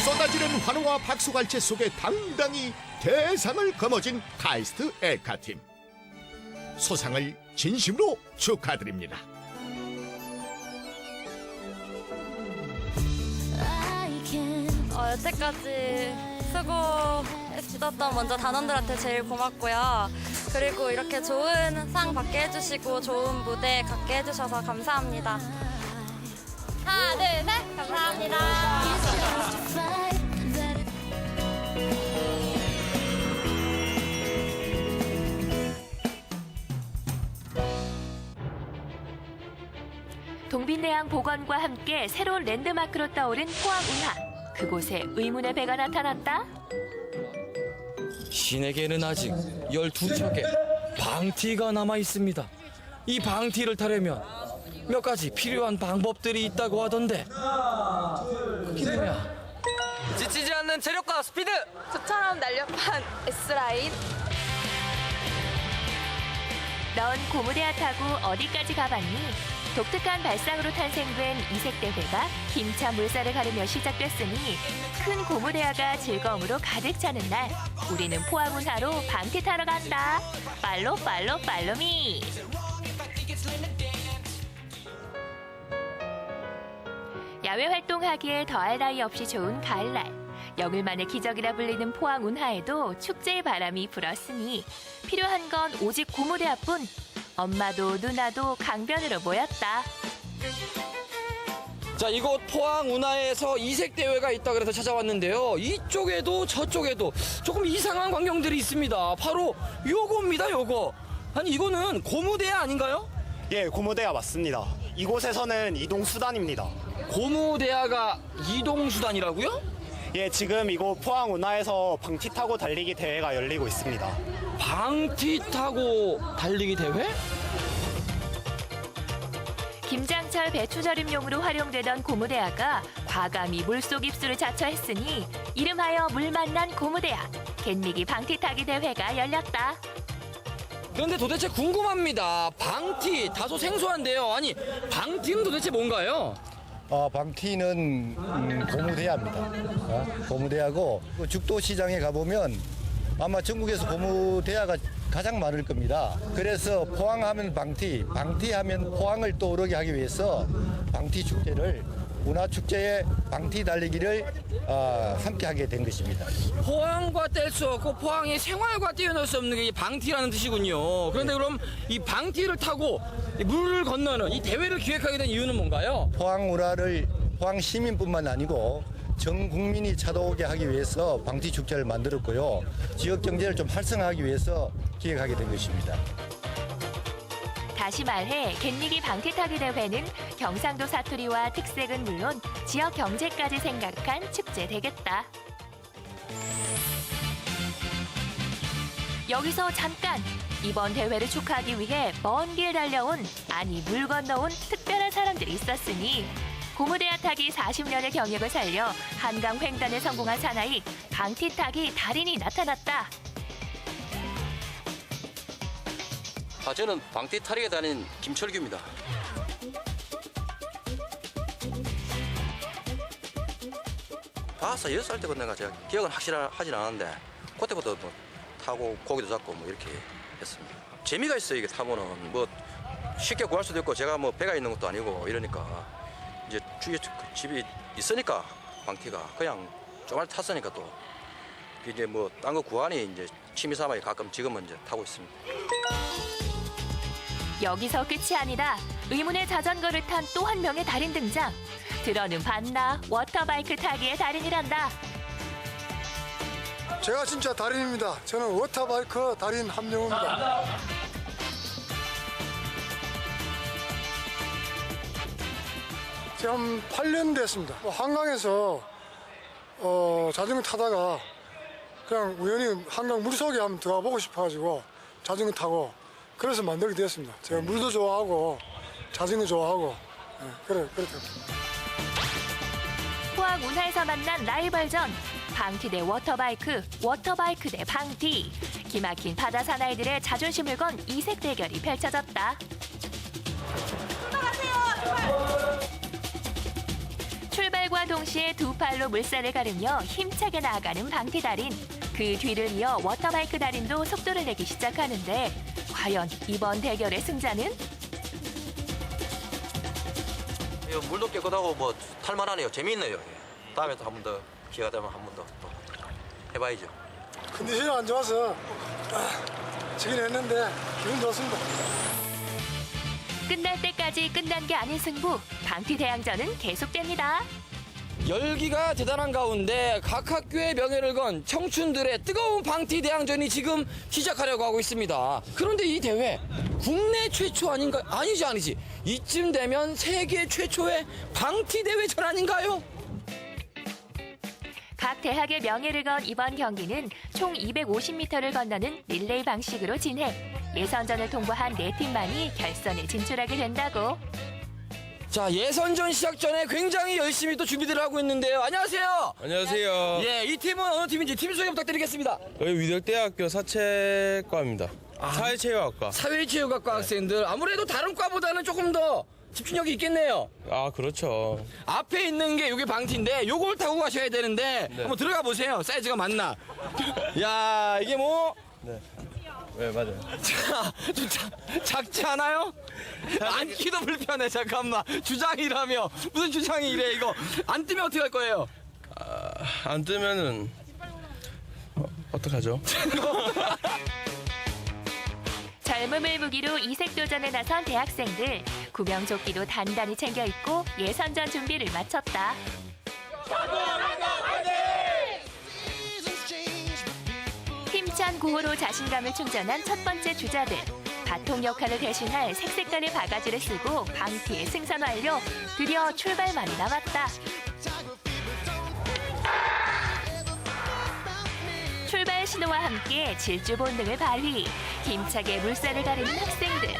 쏟아지는 환호와 박수갈채 속에 당당히 대상을 거머쥔 카이스트 엘카팀. 소상을 진심으로 축하드립니다. 여태까지 수고했었던 먼저 단원들한테 제일 고맙고요. 그리고 이렇게 좋은 상 받게 해주시고 좋은 무대 갖게 해주셔서 감사합니다. 하나, 둘, 셋! 감사합니다. 동빈대항 복원과 함께 새로운 랜드마크로 떠오른 포항운하. 그곳에 의문의 배가 나타났다. 신에게는 아직 12척의 방티가 남아 있습니다. 이 방티를 타려면 몇 가지 필요한 방법들이 있다고 하던데 그게 뭐야? 지치지 않는 체력과 스피드! 저처럼 날렵한 S라인. 넌 고무대야 타고 어디까지 가봤니? 독특한 발상으로 탄생된 이색대회가 힘차 물살을 가르며 시작됐으니 큰 고무대야가 즐거움으로 가득 차는 날 우리는 포항운하로 방티 타러 간다. 팔로 팔로미. 야외 활동하기에 더할 나위 없이 좋은 가을날. 영일만의 기적이라 불리는 포항운하에도 축제의 바람이 불었으니 필요한 건 오직 고무대야뿐. 엄마도 누나도 강변으로 모였다. 자, 이곳 포항운하에서 이색대회가 있다 그래서 찾아왔는데요. 이쪽에도 저쪽에도 조금 이상한 광경들이 있습니다. 바로 요겁니다, 요거. 아니, 이거는 고무대야 아닌가요? 예, 고무대야 맞습니다. 이곳에서는 이동수단입니다. 고무대야가 이동수단이라고요? 예, 지금 이곳 포항운하에서 방티 타고 달리기 대회가 열리고 있습니다. 방티 타고 달리기 대회? 김장철 배추절임용으로 활용되던 고무대야가 과감히 물속 입수를 자처했으니 이름하여 물 만난 고무대야 갯미기 방티 타기 대회가 열렸다. 그런데 도대체 궁금합니다. 방티 다소 생소한데요. 아니 방티는 도대체 뭔가요? 방티는 고무대야입니다. 고무대야고 죽도시장에 가보면 아마 전국에서 고무대야가 가장 많을 겁니다. 그래서 포항하면 방티, 방티하면 포항을 떠오르게 하기 위해서 방티 축제를 문화축제의 방티 달리기를 함께 하게 된 것입니다. 포항과 뗄 수 없고 포항의 생활과 떼어낼 수 없는 게 이 방티라는 뜻이군요. 그런데 그럼 이 방티를 타고 물을 건너는 이 대회를 기획하게 된 이유는 뭔가요? 포항 문화를 포항 시민뿐만 아니고 전 국민이 찾아오게 하기 위해서 방티 축제를 만들었고요. 지역 경제를 좀 활성화하기 위해서 기획하게 된 것입니다. 다시 말해 갯니기 방티타기 대회는 경상도 사투리와 특색은 물론 지역 경제까지 생각한 축제 되겠다. 여기서 잠깐! 이번 대회를 축하하기 위해 먼 길 달려온, 아니 물 건너온 특별한 사람들이 있었으니 고무대야 타기 40년의 경력을 살려 한강 횡단에 성공한 사나이 방티타기 달인이 나타났다. 저는 방티 타리에 다닌 김철규입니다. 다섯, 6살 때 건너가 제가 기억은 확실하진 않은데 그때부터 뭐 타고 고기도 잡고 뭐 이렇게 했습니다. 재미가 있어요. 이게 타면은 뭐 쉽게 구할 수도 있고 제가 뭐 배가 있는 것도 아니고 이러니까 이제 주위에 집이 있으니까 방티가 그냥 조금만 탔으니까 또 이제 뭐 딴 거 구하니 이제 취미 삼아 가끔 지금은 이제 타고 있습니다. 여기서 끝이 아니다. 의문의 자전거를 탄 또 한 명의 달인 등장. 들어는 봤나 워터바이크 타기의 달인이란다. 제가 진짜 달인입니다. 저는 워터바이크 달인 함영우입니다. 지금 8년 됐습니다. 한강에서 자전거 타다가 그냥 우연히 한강 물속에 한번 들어가 보고 싶어가지고 자전거 타고 그래서 만들게 됐습니다. 제가 물도 좋아하고 자전거 좋아하고 그렇게. 포항 운하에서 만난 라이벌전. 방티 대 워터바이크, 워터바이크 대 방티. 기막힌 바다 사나이들의 자존심을 건 이색 대결이 펼쳐졌다. 출발과 동시에 두 팔로 물살을 가르며 힘차게 나아가는 방티 달인. 그 뒤를 이어 워터바이크 달인도 속도를 내기 시작하는데 과연 이번 대결의 승자는? 물도 깨끗하고 뭐 탈만하네요. 재미있네요. 다음에 또 한 번 더 기회가 되면 한 번 더 해봐야죠. 컨디션이 안 좋아서 지긴 했는데 기분 좋습니다. 끝날 때까지 끝난 게 아닌 승부. 방티 대항전은 계속됩니다. 열기가 대단한 가운데 각 학교의 명예를 건 청춘들의 뜨거운 방티 대항전이 지금 시작하려고 하고 있습니다. 그런데 이 대회 국내 최초 아닌가? 아니지. 이쯤 되면 세계 최초의 방티 대회전 아닌가요? 각 대학의 명예를 건 이번 경기는 총 250m를 건너는 릴레이 방식으로 진행. 예선전을 통과한 4팀만이 결선에 진출하게 된다고. 자, 예선전 시작 전에 굉장히 열심히 또 준비들을 하고 있는데요. 안녕하세요. 안녕하세요. 예, 이 팀은 어느 팀인지 팀 소개 부탁드리겠습니다. 저희 위덕대학교 사체과입니다. 사회체육학과. 사회체육학과 학생들. 아무래도 다른 과보다는 조금 더 집중력이 있겠네요. 아, 그렇죠. 앞에 있는 게 이게 방티인데 요걸 타고 가셔야 되는데 한번 들어가 보세요. 사이즈가 맞나? 야, 이게 뭐? 네, 맞아요. 좀 작지 않아요? 앉기도 불편해. 잠깐만. 주장이라며. 무슨 주장이 이래 이거. 안 뜨면 어떻게 할 거예요? 안 뜨면은 어떡하죠? 젊음을 무기로 이색 도전에 나선 대학생들. 구명조끼도 단단히 챙겨 입고 예선전 준비를 마쳤다. 힘찬 구호로 자신감을 충전한 첫 번째 주자들. 바통 역할을 대신할 색색깔의 바가지를 쓰고 방티의 승선 완료. 드디어 출발만이 남았다. 출발 신호와 함께 질주 본능을 발휘. 힘차게 물살을 가르는 학생들.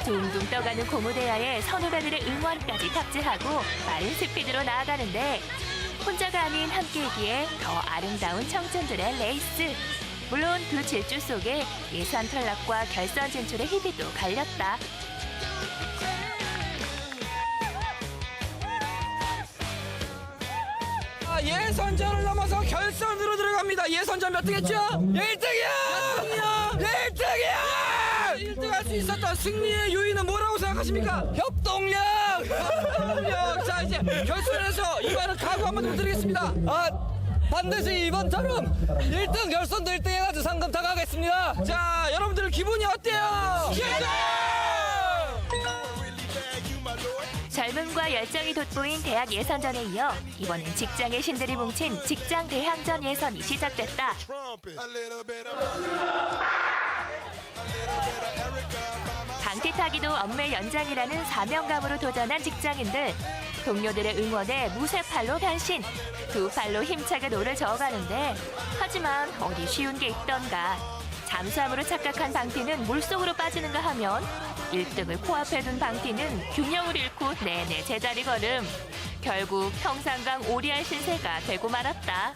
둥둥 떠가는 고무대야에 선후배들의 응원까지 탑재하고 빠른 스피드로 나아가는데 혼자가 아닌 함께이기에 더 아름다운 청춘들의 레이스. 물론 그 질주 속에 예선 탈락과 결선 진출의 희비도 갈렸다. 예선전을 넘어서 결선으로 들어갑니다. 예선전 몇 등 했죠? 1등이야! 1등이야! 1등 할 수 있었던 승리의 요인은 뭐라고 생각하십니까? 협동력! 협동력! 자, 이제 결선에서 이번은 각오 한번 좀 드리겠습니다. 반드시 이번처럼 1등 결선도 1등 해가지고 상금 타가겠습니다. 자, 여러분들 기분이 어때요? 젊음과 열정이 돋보인 대학 예선전에 이어 이번엔 직장의 신들이 뭉친 직장 대항전 예선이 시작됐다. 방티 타기도 업무의 연장이라는 사명감으로 도전한 직장인들. 동료들의 응원에 무쇠팔로 변신. 두 팔로 힘차게 노를 저어가는데 하지만 어디 쉬운 게 있던가. 잠수함으로 착각한 방티는 물속으로 빠지는가 하면 1등을 코앞에 둔 방티는 균형을 잃고 내내 제자리 걸음. 결국 평상강 오리알 신세가 되고 말았다.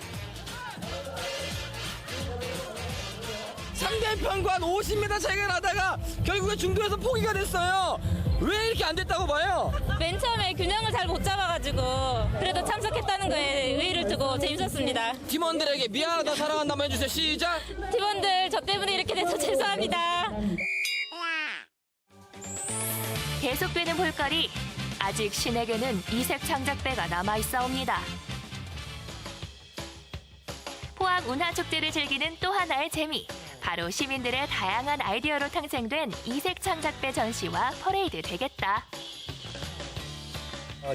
상대편과 한 50m 차이가 나다가 결국에 중도에서 포기가 됐어요. 왜 이렇게 안 됐다고 봐요? 맨 처음에 균형을 잘 못 잡아가지고 그래도 참석했다는 거에 의의를 두고 재밌었습니다. 팀원들에게 미안하다 사랑한다 한번 해주세요. 시작! 팀원들 저 때문에 이렇게 돼서 죄송합니다. 계속되는 볼거리. 아직 신에게는 이색 창작배가 남아있사옵니다. 포항 운하축제를 즐기는 또 하나의 재미. 바로 시민들의 다양한 아이디어로 탄생된 이색 창작배 전시와 퍼레이드 되겠다.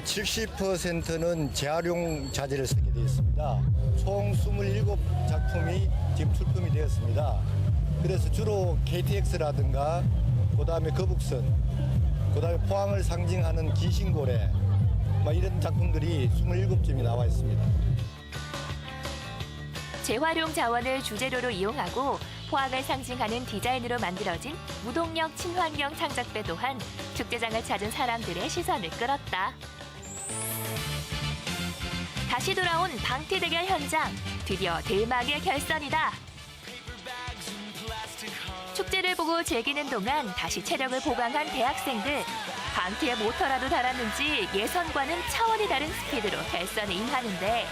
70%는 재활용 자재를 쓰게 되어 있습니다. 총 27작품이 지금 출품이 되었습니다. 그래서 주로 KTX라든가 그다음에 거북선, 그다음에 포항을 상징하는 기신고래 이런 작품들이 27점이 나와 있습니다. 재활용 자원을 주재료로 이용하고 포항을 상징하는 디자인으로 만들어진 무동력 친환경 창작배 또한 축제장을 찾은 사람들의 시선을 끌었다. 다시 돌아온 방티 대결 현장. 드디어 대망의 결선이다. 축제를 보고 즐기는 동안 다시 체력을 보강한 대학생들. 방티의 모터라도 달았는지 예선과는 차원이 다른 스피드로 결선에 임하는데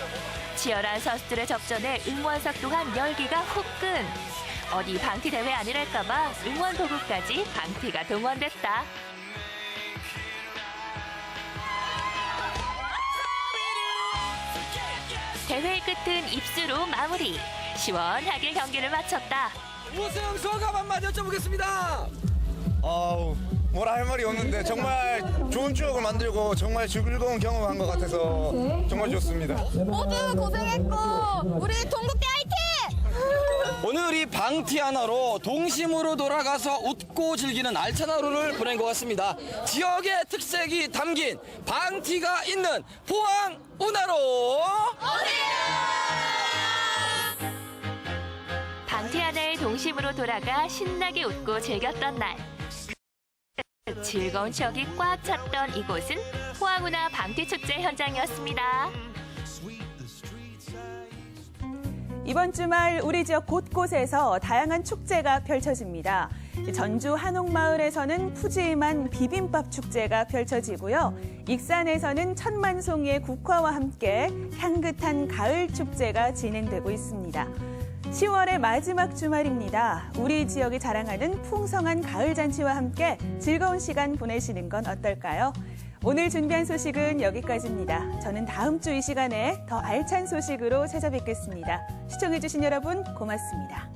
치열한 선수들의 접전에 응원석 또한 열기가 후끈. 어디 방티 대회 아니랄까봐 응원 도구까지 방티가 동원됐다. 대회의 끝은 입수로 마무리. 시원하게 경기를 마쳤다. 우승 소감 한마디 여쭤보겠습니다. 뭐라 할 말이 없는데 정말 좋은 추억을 만들고 정말 즐거운 경험을 한 것 같아서 정말 좋습니다. 모두 고생했고 우리 동국대 화이팅! 오늘 이 방티 하나로 동심으로 돌아가서 웃고 즐기는 알찬 하루를 보낸 것 같습니다. 지역의 특색이 담긴 방티가 있는 포항 운하로 방티 하나의 동심으로 돌아가 신나게 웃고 즐겼던 날. 즐거운 추억이 꽉 찼던 이곳은 포항운하 방티축제 현장이었습니다. 이번 주말 우리 지역 곳곳에서 다양한 축제가 펼쳐집니다. 전주 한옥마을에서는 푸짐한 비빔밥 축제가 펼쳐지고요. 익산에서는 천만송이의 국화와 함께 향긋한 가을 축제가 진행되고 있습니다. 10월의 마지막 주말입니다. 우리 지역이 자랑하는 풍성한 가을 잔치와 함께 즐거운 시간 보내시는 건 어떨까요? 오늘 준비한 소식은 여기까지입니다. 저는 다음 주 이 시간에 더 알찬 소식으로 찾아뵙겠습니다. 시청해주신 여러분 고맙습니다.